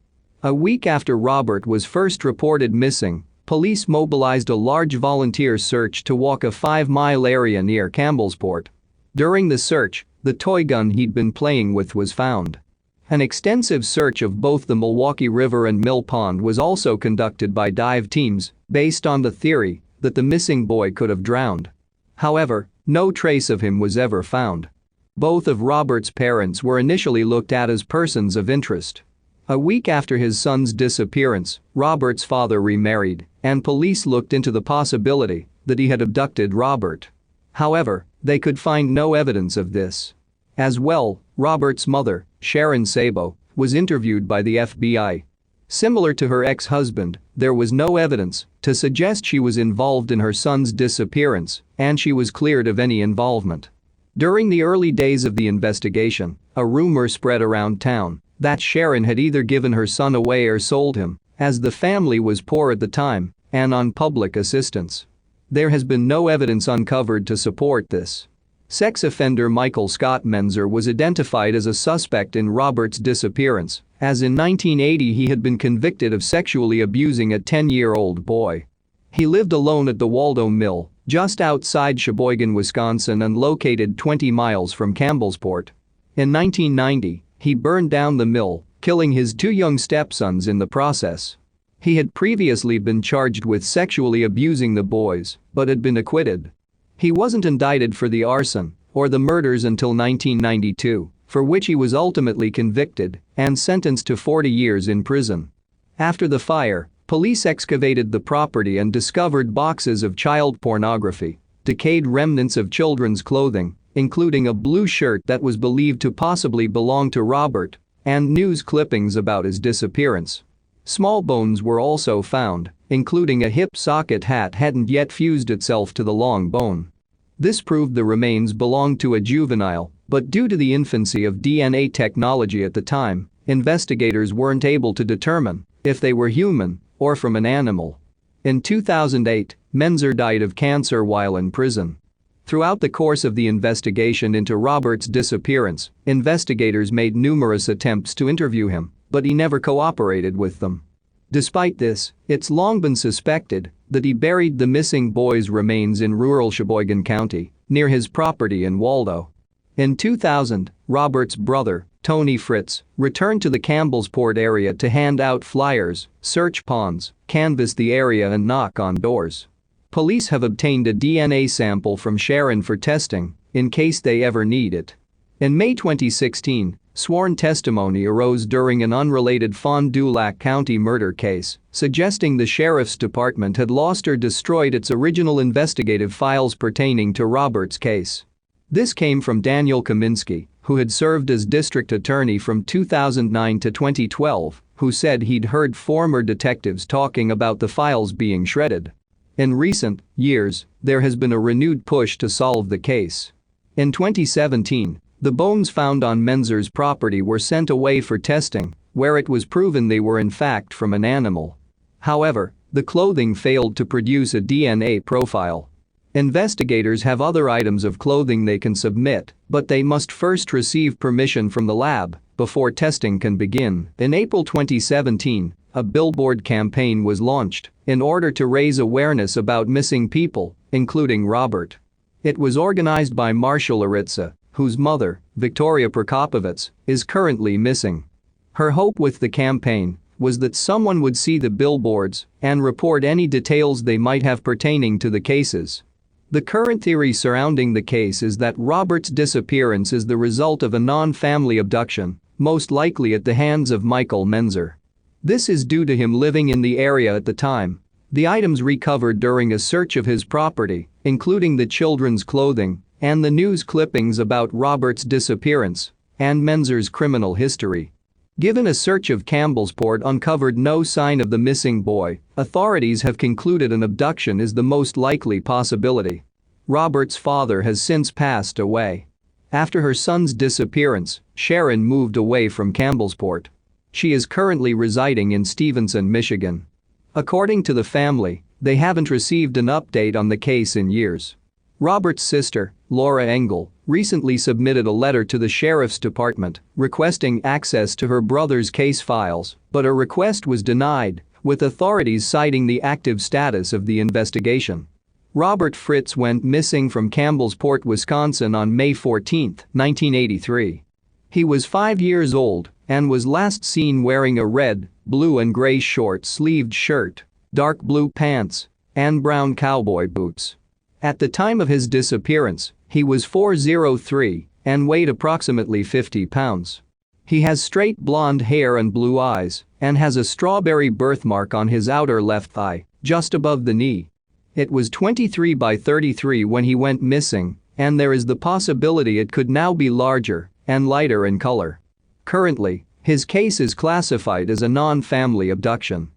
A week after Robert was first reported missing, police mobilized a large volunteer search to walk a 5-mile area near Campbellsport. During the search, the toy gun he'd been playing with was found. An extensive search of both the Milwaukee River and Mill Pond was also conducted by dive teams, based on the theory that the missing boy could have drowned. However, no trace of him was ever found. Both of Robert's parents were initially looked at as persons of interest. A week after his son's disappearance, Robert's father remarried, and police looked into the possibility that he had abducted Robert. However, they could find no evidence of this. As well, Robert's mother, Sharon Sabo, was interviewed by the FBI. Similar to her ex-husband, there was no evidence to suggest she was involved in her son's disappearance, and she was cleared of any involvement. During the early days of the investigation, a rumor spread around town that Sharon had either given her son away or sold him, as the family was poor at the time and on public assistance. There has been no evidence uncovered to support this. Sex offender Michael Scott Menzer was identified as a suspect in Robert's disappearance, as in 1980 he had been convicted of sexually abusing a 10-year-old boy. He lived alone at the Waldo Mill, just outside Sheboygan, Wisconsin, and located 20 miles from Campbellsport. In 1990, he burned down the mill, killing his 2 young stepsons in the process. He had previously been charged with sexually abusing the boys, but had been acquitted. He wasn't indicted for the arson or the murders until 1992, for which he was ultimately convicted and sentenced to 40 years in prison. After the fire, police excavated the property and discovered boxes of child pornography, decayed remnants of children's clothing, including a blue shirt that was believed to possibly belong to Robert, and news clippings about his disappearance. Small bones were also found, including a hip socket hat hadn't yet fused itself to the long bone. This proved the remains belonged to a juvenile, but due to the infancy of DNA technology at the time, investigators weren't able to determine if they were human or from an animal. In 2008, Menzer died of cancer while in prison. Throughout the course of the investigation into Robert's disappearance, investigators made numerous attempts to interview him, but he never cooperated with them. Despite this, it's long been suspected that he buried the missing boy's remains in rural Sheboygan County, near his property in Waldo. In 2000, Robert's brother, Tony Fritz, returned to the Campbellsport area to hand out flyers, search ponds, canvass the area, and knock on doors. Police have obtained a DNA sample from Sharon for testing, in case they ever need it. In May 2016, sworn testimony arose during an unrelated Fond du Lac County murder case, suggesting the sheriff's department had lost or destroyed its original investigative files pertaining to Robert's case. This came from Daniel Kaminsky, who had served as district attorney from 2009 to 2012, who said he'd heard former detectives talking about the files being shredded. In recent years, there has been a renewed push to solve the case. In 2017, the bones found on Menzer's property were sent away for testing, where it was proven they were in fact from an animal. However, the clothing failed to produce a DNA profile. Investigators have other items of clothing they can submit, but they must first receive permission from the lab before testing can begin. In April 2017, a billboard campaign was launched in order to raise awareness about missing people, including Robert. It was organized by Marshall Aritza, whose mother, Victoria Prokopovets, is currently missing. Her hope with the campaign was that someone would see the billboards and report any details they might have pertaining to the cases. The current theory surrounding the case is that Robert's disappearance is the result of a non-family abduction, most likely at the hands of Michael Menzer. This is due to him living in the area at the time. The items recovered during a search of his property, including the children's clothing and the news clippings about Robert's disappearance and Menzer's criminal history. Given a search of Campbellsport uncovered no sign of the missing boy, authorities have concluded an abduction is the most likely possibility. Robert's father has since passed away. After her son's disappearance, Sharon moved away from Campbellsport. She is currently residing in Stevenson, Michigan. According to the family, They haven't received an update on the case in years. Robert's sister, Laura Engel, recently submitted a letter to the sheriff's department requesting access to her brother's case files, but her request was denied, with authorities citing the active status of the investigation. Robert Fritz went missing from Campbellsport, Wisconsin on May 14, 1983. He was 5 years old and was last seen wearing a red, blue and gray short-sleeved shirt, dark blue pants, and brown cowboy boots. At the time of his disappearance, he was 4'3" and weighed approximately 50 pounds. He has straight blonde hair and blue eyes and has a strawberry birthmark on his outer left thigh, just above the knee. It was 23/33 when he went missing, and there is the possibility it could now be larger and lighter in color. Currently, his case is classified as a non-family abduction.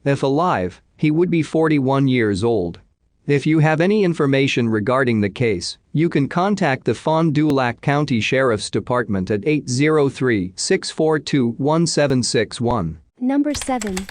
If alive, he would be 41 years old. If you have any information regarding the case, you can contact the Fond du Lac County Sheriff's Department at 803-642-1761. Number 7.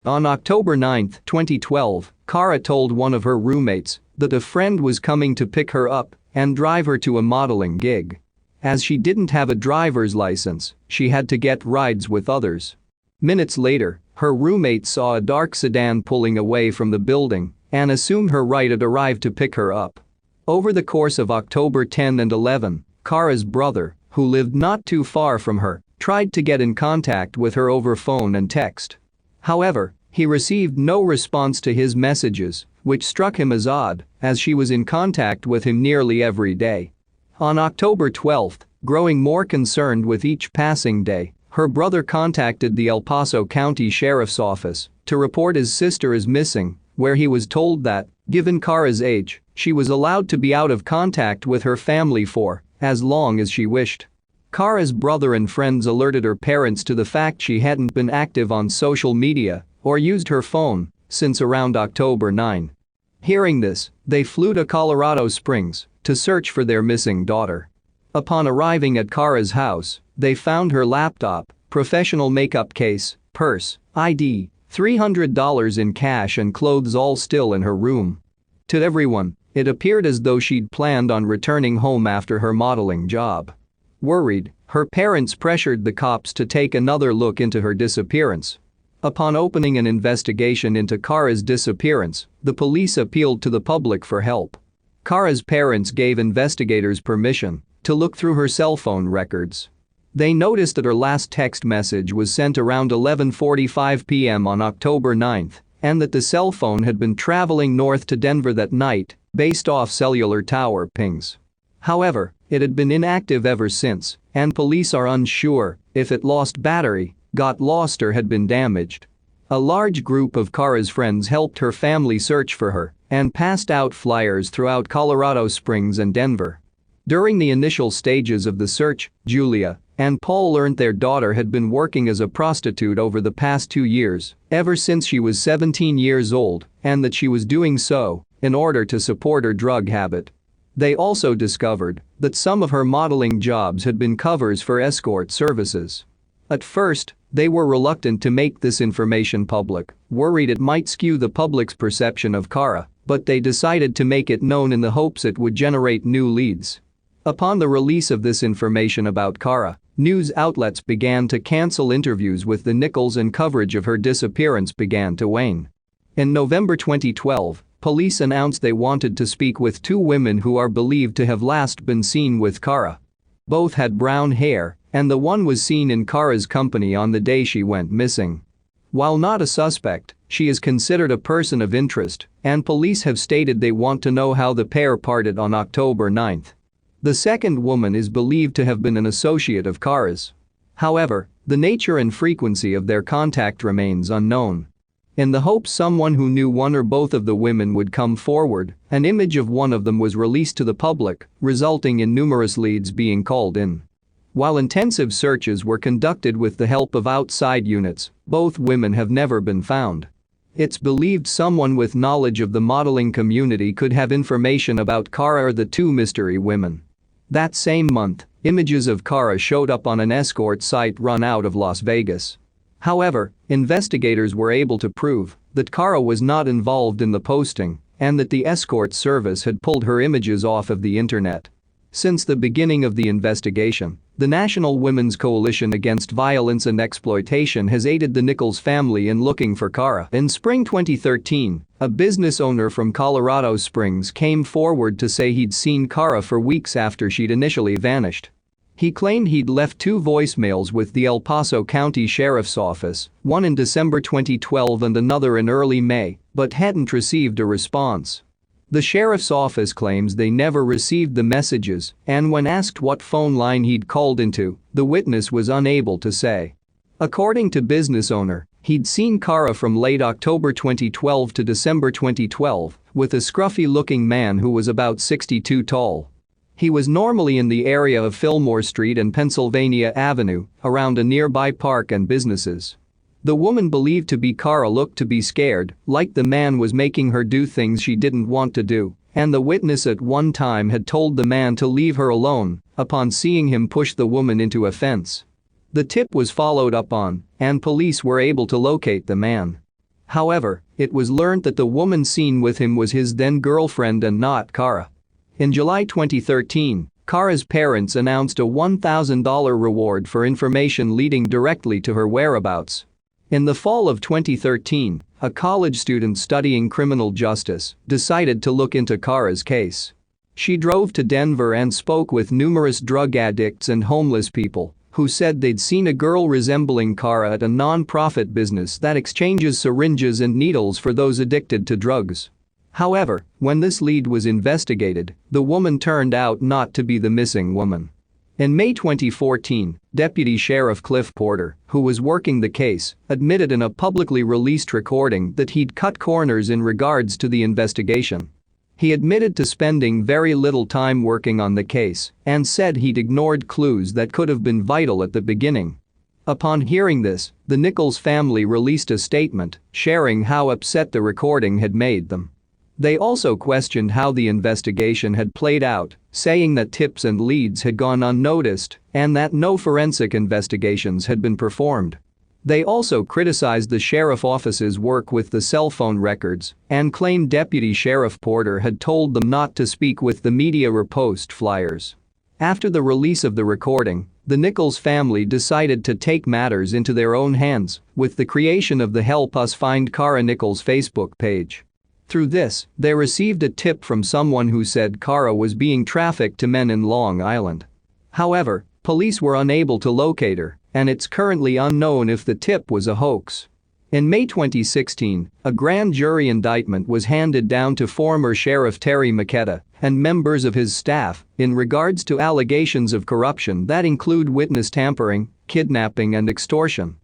On October 9, 2012, Kara told one of her roommates that a friend was coming to pick her up and drive her to a modeling gig. As she didn't have a driver's license, she had to get rides with others. Minutes later, her roommate saw a dark sedan pulling away from the building and assumed her ride had arrived to pick her up. Over the course of October 10 and 11, Kara's brother, who lived not too far from her, tried to get in contact with her over phone and text. However, he received no response to his messages, which struck him as odd, as she was in contact with him nearly every day. On October 12, growing more concerned with each passing day, her brother contacted the El Paso County Sheriff's Office to report his sister is missing, where he was told that, given Kara's age, she was allowed to be out of contact with her family for as long as she wished. Kara's brother and friends alerted her parents to the fact she hadn't been active on social media or used her phone since around October 9. Hearing this, they flew to Colorado Springs to search for their missing daughter. Upon arriving at Kara's house, they found her laptop, professional makeup case, purse, ID, $300 in cash and clothes all still in her room. To everyone, it appeared as though she'd planned on returning home after her modeling job. Worried, her parents pressured the cops to take another look into her disappearance. Upon opening an investigation into Kara's disappearance, the police appealed to the public for help. Kara's parents gave investigators permission to look through her cell phone records. They noticed that her last text message was sent around 11:45 p.m. on October 9, and that the cell phone had been traveling north to Denver that night, based off cellular tower pings. However, it had been inactive ever since, and police are unsure if it lost battery, got lost or had been damaged. A large group of Kara's friends helped her family search for her and passed out flyers throughout Colorado Springs and Denver. During the initial stages of the search, Julia and Paul learned their daughter had been working as a prostitute over the past 2 years, ever since she was 17 years old, and that she was doing so in order to support her drug habit. They also discovered that some of her modeling jobs had been covers for escort services. At first, they were reluctant to make this information public, worried it might skew the public's perception of Kara, but they decided to make it known in the hopes it would generate new leads. Upon the release of this information about Kara, news outlets began to cancel interviews with the Nichols and coverage of her disappearance began to wane. In November 2012, police announced they wanted to speak with 2 women who are believed to have last been seen with Kara. Both had brown hair, and the one was seen in Kara's company on the day she went missing. While not a suspect, she is considered a person of interest, and police have stated they want to know how the pair parted on October 9. The second woman is believed to have been an associate of Kara's. However, the nature and frequency of their contact remains unknown. In the hope someone who knew one or both of the women would come forward, an image of one of them was released to the public, resulting in numerous leads being called in. While intensive searches were conducted with the help of outside units, both women have never been found. It's believed someone with knowledge of the modeling community could have information about Kara or the 2 mystery women. That same month, images of Kara showed up on an escort site run out of Las Vegas. However, investigators were able to prove that Kara was not involved in the posting and that the escort service had pulled her images off of the internet. Since the beginning of the investigation, the National Women's Coalition Against Violence and Exploitation has aided the Nichols family in looking for Kara. In spring 2013, a business owner from Colorado Springs came forward to say he'd seen Kara for weeks after she'd initially vanished. He claimed he'd left 2 voicemails with the El Paso County Sheriff's Office, one in December 2012 and another in early May, but hadn't received a response. The sheriff's office claims they never received the messages, and when asked what phone line he'd called into, the witness was unable to say. According to business owner, he'd seen Kara from late October 2012 to December 2012 with a scruffy-looking man who was about 6'2" tall. He was normally in the area of Fillmore Street and Pennsylvania Avenue, around a nearby park and businesses. The woman believed to be Kara looked to be scared, like the man was making her do things she didn't want to do, and the witness at one time had told the man to leave her alone upon seeing him push the woman into a fence. The tip was followed up on, and police were able to locate the man. However, it was learned that the woman seen with him was his then-girlfriend and not Kara. In July 2013, Kara's parents announced a $1,000 reward for information leading directly to her whereabouts. In the fall of 2013, a college student studying criminal justice decided to look into Kara's case. She drove to Denver and spoke with numerous drug addicts and homeless people who said they'd seen a girl resembling Kara at a non-profit business that exchanges syringes and needles for those addicted to drugs. However, when this lead was investigated, the woman turned out not to be the missing woman. In May 2014, Deputy Sheriff Cliff Porter, who was working the case, admitted in a publicly released recording that he'd cut corners in regards to the investigation. He admitted to spending very little time working on the case and said he'd ignored clues that could have been vital at the beginning. Upon hearing this, the Nichols family released a statement sharing how upset the recording had made them. They also questioned how the investigation had played out, saying that tips and leads had gone unnoticed and that no forensic investigations had been performed. They also criticized the sheriff office's work with the cell phone records and claimed Deputy Sheriff Porter had told them not to speak with the media or post flyers. After the release of the recording, the Nichols family decided to take matters into their own hands with the creation of the Help Us Find Kara Nichols Facebook page. Through this, they received a tip from someone who said Kara was being trafficked to men in Long Island. However, police were unable to locate her, and it's currently unknown if the tip was a hoax. In May 2016, a grand jury indictment was handed down to former Sheriff Terry McKetta and members of his staff in regards to allegations of corruption that include witness tampering, kidnapping and extortion.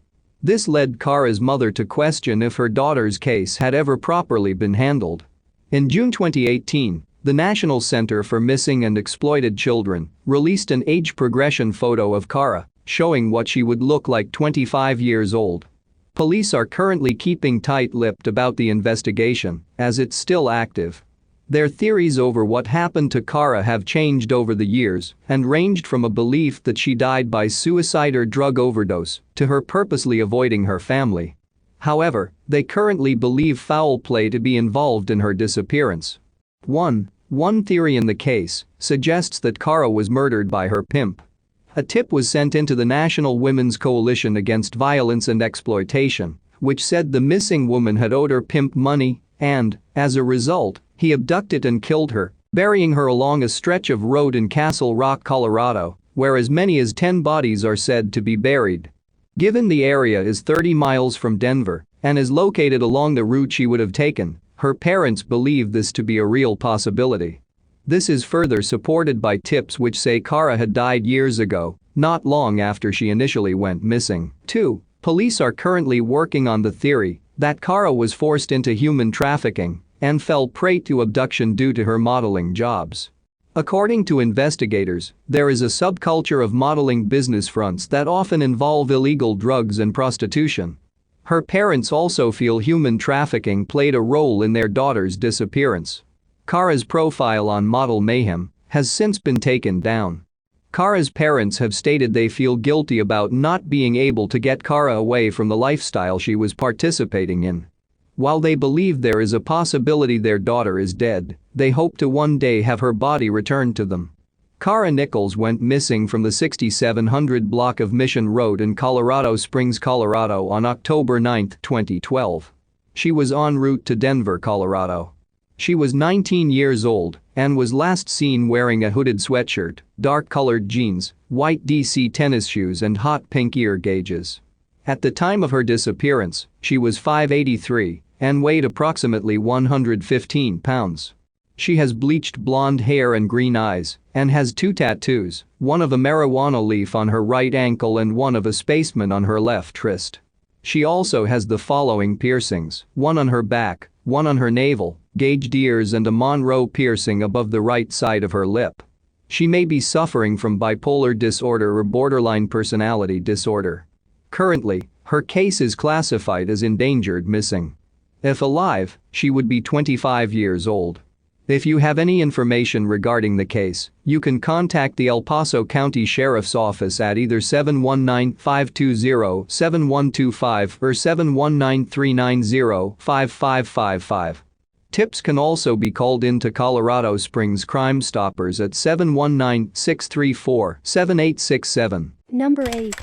This led Kara's mother to question if her daughter's case had ever properly been handled. In June 2018, the National Center for Missing and Exploited Children released an age progression photo of Kara, showing what she would look like 25 years old. Police are currently keeping tight-lipped about the investigation, as it's still active. Their theories over what happened to Kara have changed over the years and ranged from a belief that she died by suicide or drug overdose to her purposely avoiding her family. However, they currently believe foul play to be involved in her disappearance. One theory in the case suggests that Kara was murdered by her pimp. A tip was sent into the National Women's Coalition Against Violence and Exploitation, which said the missing woman had owed her pimp money and, as a result, he abducted and killed her, burying her along a stretch of road in Castle Rock, Colorado, where as many as 10 bodies are said to be buried. Given the area is 30 miles from Denver and is located along the route she would have taken, her parents believe this to be a real possibility. This is further supported by tips which say Kara had died years ago, not long after she initially went missing. 2. Police are currently working on the theory that Kara was forced into human trafficking and fell prey to abduction due to her modeling jobs. According to investigators, there is a subculture of modeling business fronts that often involve illegal drugs and prostitution. Her parents also feel human trafficking played a role in their daughter's disappearance. Kara's profile on Model Mayhem has since been taken down. Kara's parents have stated they feel guilty about not being able to get Kara away from the lifestyle she was participating in. While they believe there is a possibility their daughter is dead, they hope to one day have her body returned to them. Kara Nichols went missing from the 6700 block of Mission Road in Colorado Springs, Colorado on October 9, 2012. She was en route to Denver, Colorado. She was 19 years old and was last seen wearing a hooded sweatshirt, dark-colored jeans, white DC tennis shoes and hot pink ear gauges. At the time of her disappearance, she was 5'83" and weighed approximately 115 pounds. She has bleached blonde hair and green eyes and has 2 tattoos, one of a marijuana leaf on her right ankle and one of a spaceman on her left wrist. She also has the following piercings: one on her back, one on her navel, gauged ears and a Monroe piercing above the right side of her lip. She may be suffering from bipolar disorder or borderline personality disorder. Currently, her case is classified as endangered missing. If alive, she would be 25 years old. If you have any information regarding the case, you can contact the El Paso County Sheriff's Office at either 719-520-7125 or 719-390-5555. Tips can also be called in to Colorado Springs Crime Stoppers at 719-634-7867. Number 8.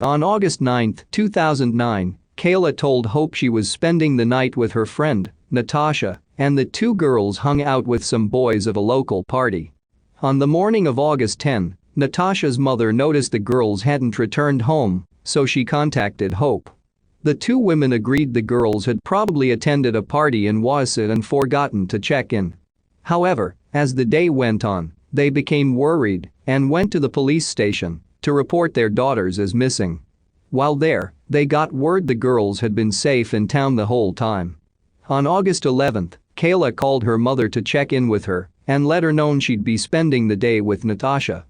On August 9, 2009, Kayla told Hope she was spending the night with her friend, Natasha, and the two girls hung out with some boys of a local party. On the morning of August 10, Natasha's mother noticed the girls hadn't returned home, so she contacted Hope. The two women agreed the girls had probably attended a party in Wausau and forgotten to check in. However, as the day went on, they became worried and went to the police station to report their daughters as missing. While there, they got word the girls had been safe in town the whole time. On August 11, Kayla called her mother to check in with her and let her know she'd be spending the day with Natasha.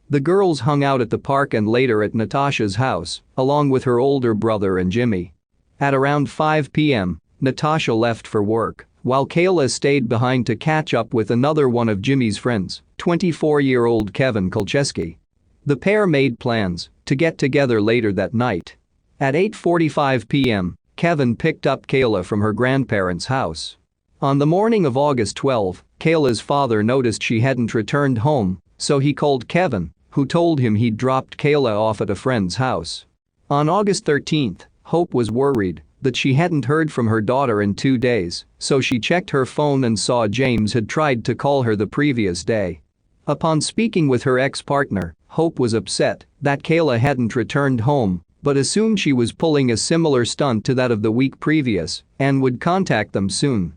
The girls hung out at the park and later at Natasha's house, along with her older brother and Jimmy. At around 5 p.m., Natasha left for work, while Kayla stayed behind to catch up with another one of Jimmy's friends, 24-year-old Kevin Kolcheski. The pair made plans to get together later that night. At 8:45 p.m., Kevin picked up Kayla from her grandparents' house. On the morning of August 12, Kayla's father noticed she hadn't returned home, so he called Kevin, who told him he'd dropped Kayla off at a friend's house. On August 13, Hope was worried that she hadn't heard from her daughter in 2 days, so she checked her phone and saw James had tried to call her the previous day. Upon speaking with her ex-partner, Hope was upset that Kayla hadn't returned home, but assumed she was pulling a similar stunt to that of the week previous and would contact them soon.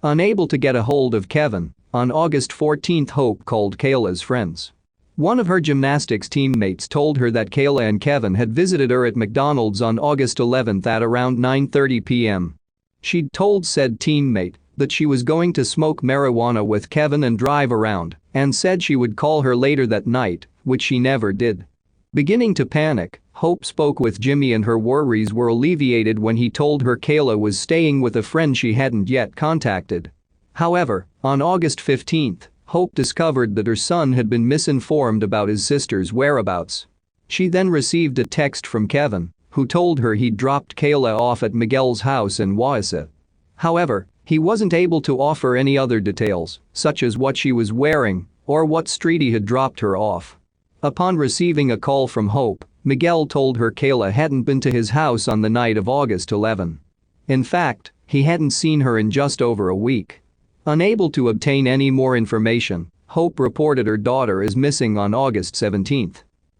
Unable to get a hold of Kevin, on August 14, Hope called Kayla's friends. One of her gymnastics teammates told her that Kayla and Kevin had visited her at McDonald's on August 11 at around 9:30 p.m. She'd told said teammate that she was going to smoke marijuana with Kevin and drive around, and said she would call her later that night, which she never did. Beginning to panic, Hope spoke with Jimmy and her worries were alleviated when he told her Kayla was staying with a friend she hadn't yet contacted. However, on August 15, Hope discovered that her son had been misinformed about his sister's whereabouts. She then received a text from Kevin, who told her he'd dropped Kayla off at Miguel's house in Wausau. However, he wasn't able to offer any other details, such as what she was wearing or what street he had dropped her off. Upon receiving a call from Hope, Miguel told her Kayla hadn't been to his house on the night of August 11. In fact, he hadn't seen her in just over a week. Unable to obtain any more information, Hope reported her daughter as missing on August 17.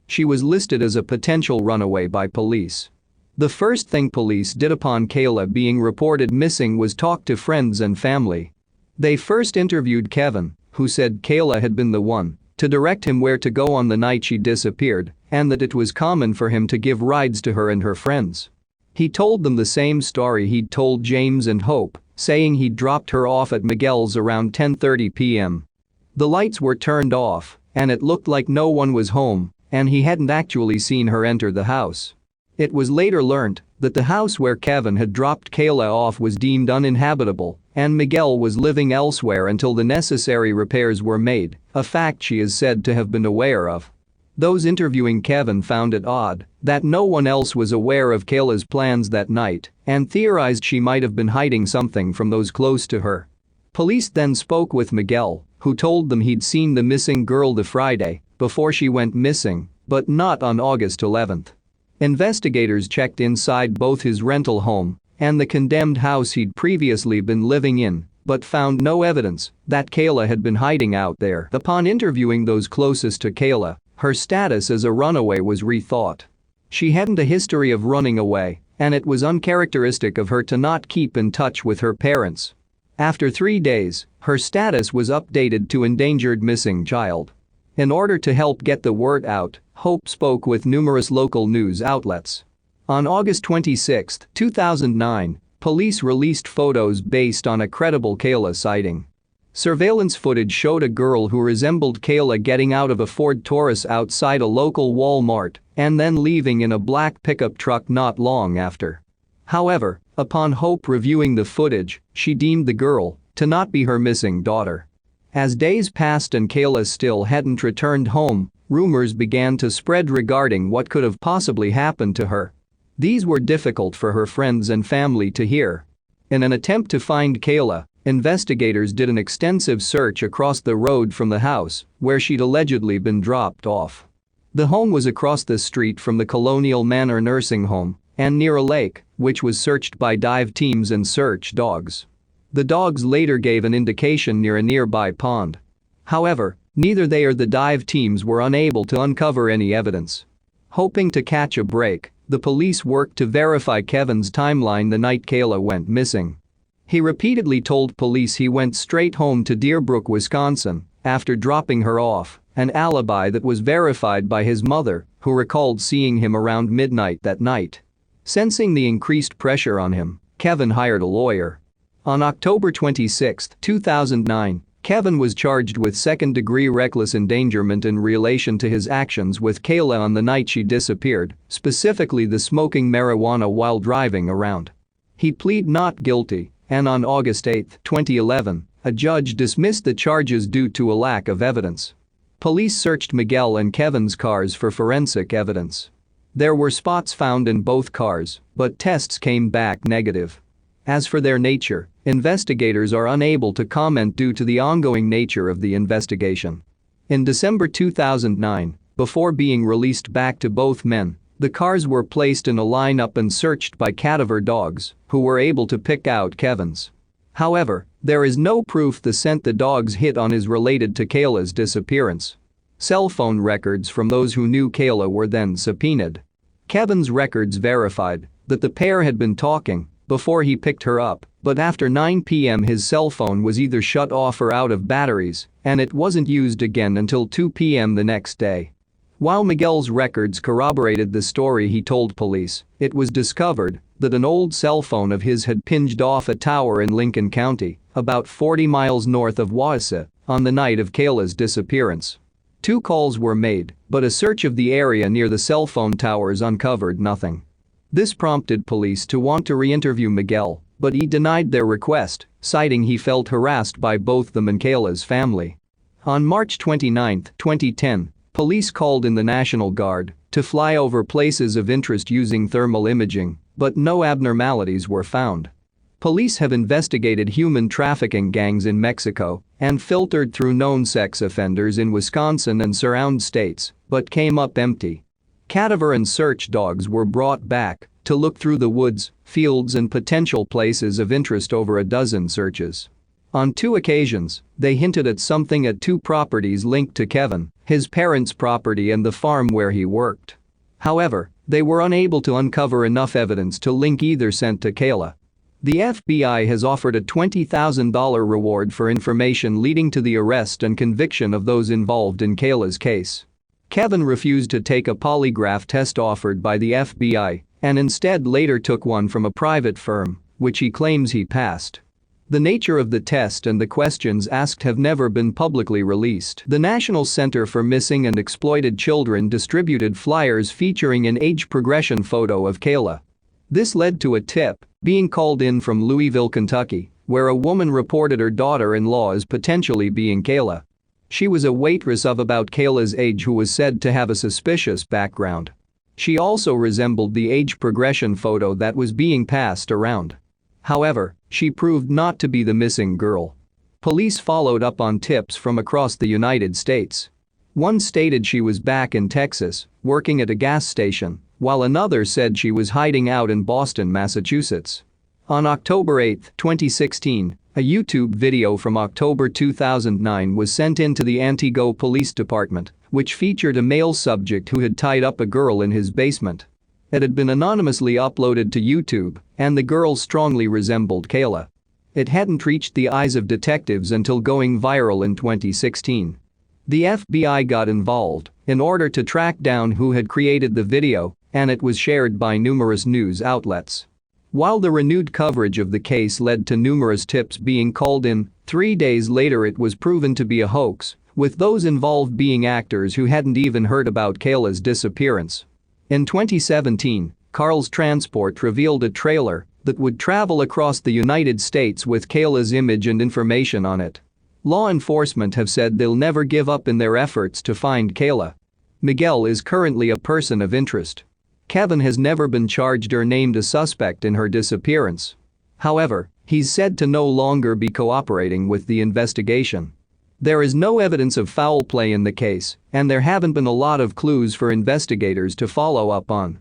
She was listed as a potential runaway by police. The first thing police did upon Kayla being reported missing was talk to friends and family. They first interviewed Kevin, who said Kayla had been the one to direct him where to go on the night she disappeared and that it was common for him to give rides to her and her friends. He told them the same story he'd told James and Hope, saying he'd dropped her off at Miguel's around 10:30 p.m. The lights were turned off and it looked like no one was home and he hadn't actually seen her enter the house. It was later learned that the house where Kevin had dropped Kayla off was deemed uninhabitable and Miguel was living elsewhere until the necessary repairs were made, a fact she is said to have been aware of. Those interviewing Kevin found it odd that no one else was aware of Kayla's plans that night and theorized she might have been hiding something from those close to her. Police then spoke with Miguel, who told them he'd seen the missing girl the Friday before she went missing, but not on August 11. Investigators checked inside both his rental home and the condemned house he'd previously been living in, but found no evidence that Kayla had been hiding out there. Upon interviewing those closest to Kayla, her status as a runaway was rethought. She hadn't a history of running away, and it was uncharacteristic of her to not keep in touch with her parents. After 3 days, her status was updated to endangered missing child. In order to help get the word out, Hope spoke with numerous local news outlets. On August 26, 2009, police released photos based on a credible Kayla sighting. Surveillance footage showed a girl who resembled Kayla getting out of a Ford Taurus outside a local Walmart and then leaving in a black pickup truck not long after. However, upon Hope reviewing the footage, she deemed the girl to not be her missing daughter. As days passed and Kayla still hadn't returned home, rumors began to spread regarding what could have possibly happened to her. These were difficult for her friends and family to hear. In an attempt to find Kayla, investigators did an extensive search across the road from the house where she'd allegedly been dropped off. The home was across the street from the Colonial Manor nursing home and near a lake, which was searched by dive teams and search dogs. The dogs later gave an indication near a nearby pond. However, neither they or the dive teams were unable to uncover any evidence. Hoping to catch a break, the police worked to verify Kevin's timeline the night Kayla went missing. He repeatedly told police he went straight home to Deerbrook, Wisconsin, after dropping her off, an alibi that was verified by his mother, who recalled seeing him around midnight that night. Sensing the increased pressure on him, Kevin hired a lawyer. On October 26, 2009, Kevin was charged with second-degree reckless endangerment in relation to his actions with Kayla on the night she disappeared, specifically the smoking marijuana while driving around. He pleaded not guilty, and on August 8, 2011, a judge dismissed the charges due to a lack of evidence. Police searched Miguel and Kevin's cars for forensic evidence. There were spots found in both cars, but tests came back negative. As for their nature, investigators are unable to comment due to the ongoing nature of the investigation. In December 2009, before being released back to both men, the cars were placed in a lineup and searched by cadaver dogs, who were able to pick out Kevin's. However, there is no proof the scent the dogs hit on is related to Kayla's disappearance. Cell phone records from those who knew Kayla were then subpoenaed. Kevin's records verified that the pair had been talking before he picked her up, but after 9 p.m. his cell phone was either shut off or out of batteries, and it wasn't used again until 2 p.m. the next day. While Miguel's records corroborated the story he told police, it was discovered that an old cell phone of his had pinged off a tower in Lincoln County, about 40 miles north of Wausau, on the night of Kayla's disappearance. 2 calls were made, but a search of the area near the cell phone towers uncovered nothing. This prompted police to want to re-interview Miguel, but he denied their request, citing he felt harassed by both them and Kayla's family. On March 29, 2010, police called in the National Guard to fly over places of interest using thermal imaging, but no abnormalities were found. Police have investigated human trafficking gangs in Mexico and filtered through known sex offenders in Wisconsin and surround states, but came up empty. Cadaver and search dogs were brought back to look through the woods, fields and potential places of interest over a dozen searches. On 2 occasions, they hinted at something at 2 properties linked to Kevin, his parents' property and the farm where he worked. However, they were unable to uncover enough evidence to link either scent to Kayla. The FBI has offered a $20,000 reward for information leading to the arrest and conviction of those involved in Kayla's case. Kevin refused to take a polygraph test offered by the FBI and instead later took one from a private firm, which he claims he passed. The nature of the test and the questions asked have never been publicly released. The National Center for Missing and Exploited Children distributed flyers featuring an age progression photo of Kayla. This led to a tip being called in from Louisville, Kentucky, where a woman reported her daughter-in-law as potentially being Kayla. She was a waitress of about Kayla's age who was said to have a suspicious background. She also resembled the age progression photo that was being passed around. However, she proved not to be the missing girl. Police followed up on tips from across the United States. One stated she was back in Texas, working at a gas station, while another said she was hiding out in Boston, Massachusetts. On October 8, 2016, a YouTube video from October 2009 was sent in to the Antigo Police Department, which featured a male subject who had tied up a girl in his basement. It had been anonymously uploaded to YouTube, and the girl strongly resembled Kayla. It hadn't reached the eyes of detectives until going viral in 2016. The FBI got involved in order to track down who had created the video, and it was shared by numerous news outlets. While the renewed coverage of the case led to numerous tips being called in, 3 days later it was proven to be a hoax, with those involved being actors who hadn't even heard about Kayla's disappearance. In 2017, Carl's Transport revealed a trailer that would travel across the United States with Kayla's image and information on it. Law enforcement have said they'll never give up in their efforts to find Kayla. Miguel is currently a person of interest. Kevin has never been charged or named a suspect in her disappearance. However, he's said to no longer be cooperating with the investigation. There is no evidence of foul play in the case, and there haven't been a lot of clues for investigators to follow up on.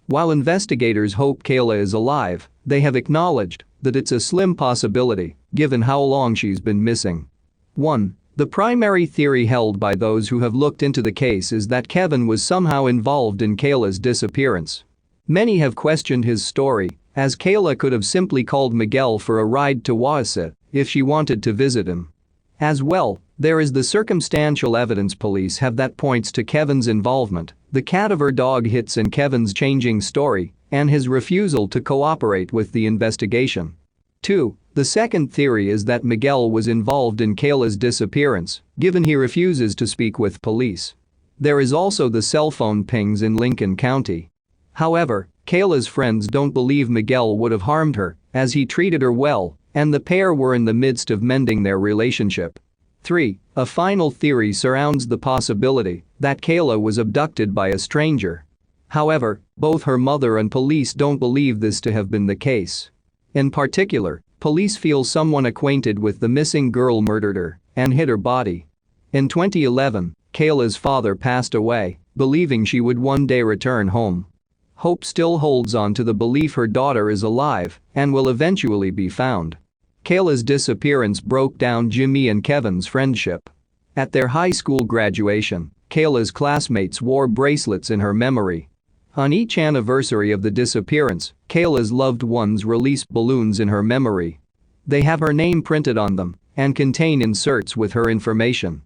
While investigators hope Kayla is alive, they have acknowledged that it's a slim possibility, given how long she's been missing. 1. The primary theory held by those who have looked into the case is that Kevin was somehow involved in Kayla's disappearance. Many have questioned his story, as Kayla could have simply called Miguel for a ride to Wausau if she wanted to visit him. As well, there is the circumstantial evidence police have that points to Kevin's involvement, the cadaver dog hits in Kevin's changing story, and his refusal to cooperate with the investigation. 2. The second theory is that Miguel was involved in Kayla's disappearance, given he refuses to speak with police. There is also the cell phone pings in Lincoln County. However, Kayla's friends don't believe Miguel would have harmed her, as he treated her well, and the pair were in the midst of mending their relationship. 3. A final theory surrounds the possibility that Kayla was abducted by a stranger. However, both her mother and police don't believe this to have been the case. In particular, police feel someone acquainted with the missing girl murdered her and hid her body. In 2011, Kayla's father passed away, believing she would one day return home. Hope still holds on to the belief her daughter is alive and will eventually be found. Kayla's disappearance broke down Jimmy and Kevin's friendship. At their high school graduation, Kayla's classmates wore bracelets in her memory. On each anniversary of the disappearance, Kayla's loved ones released balloons in her memory. They have her name printed on them and contain inserts with her information.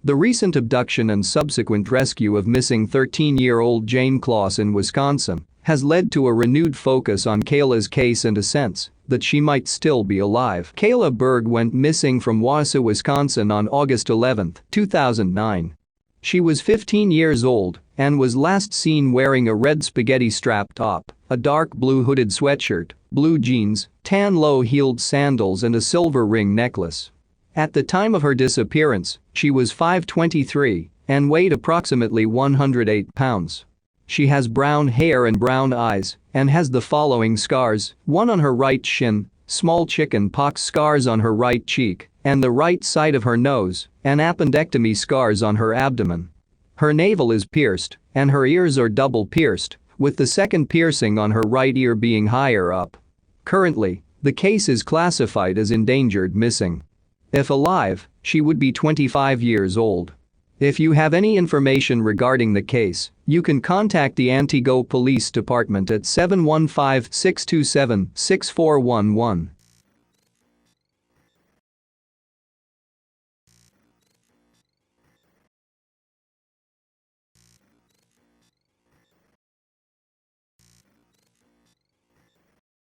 The recent abduction and subsequent rescue of missing 13-year-old Jane Kloss in Wisconsin has led to a renewed focus on Kayla's case and a sense that she might still be alive. Kayla Berg went missing from Wausau, Wisconsin on August 11, 2009. She was 15 years old and was last seen wearing a red spaghetti-strap top, a dark blue hooded sweatshirt, blue jeans, tan low-heeled sandals and a silver ring necklace. At the time of her disappearance, she was 5'23" and weighed approximately 108 pounds. She has brown hair and brown eyes and has the following scars: one on her right shin, small chicken pox scars on her right cheek and the right side of her nose, and appendectomy scars on her abdomen. Her navel is pierced and her ears are double pierced, with the second piercing on her right ear being higher up. Currently, the case is classified as endangered missing. If alive, she would be 25 years old. If you have any information regarding the case, you can contact the Antigo Police Department at 715-627-6411.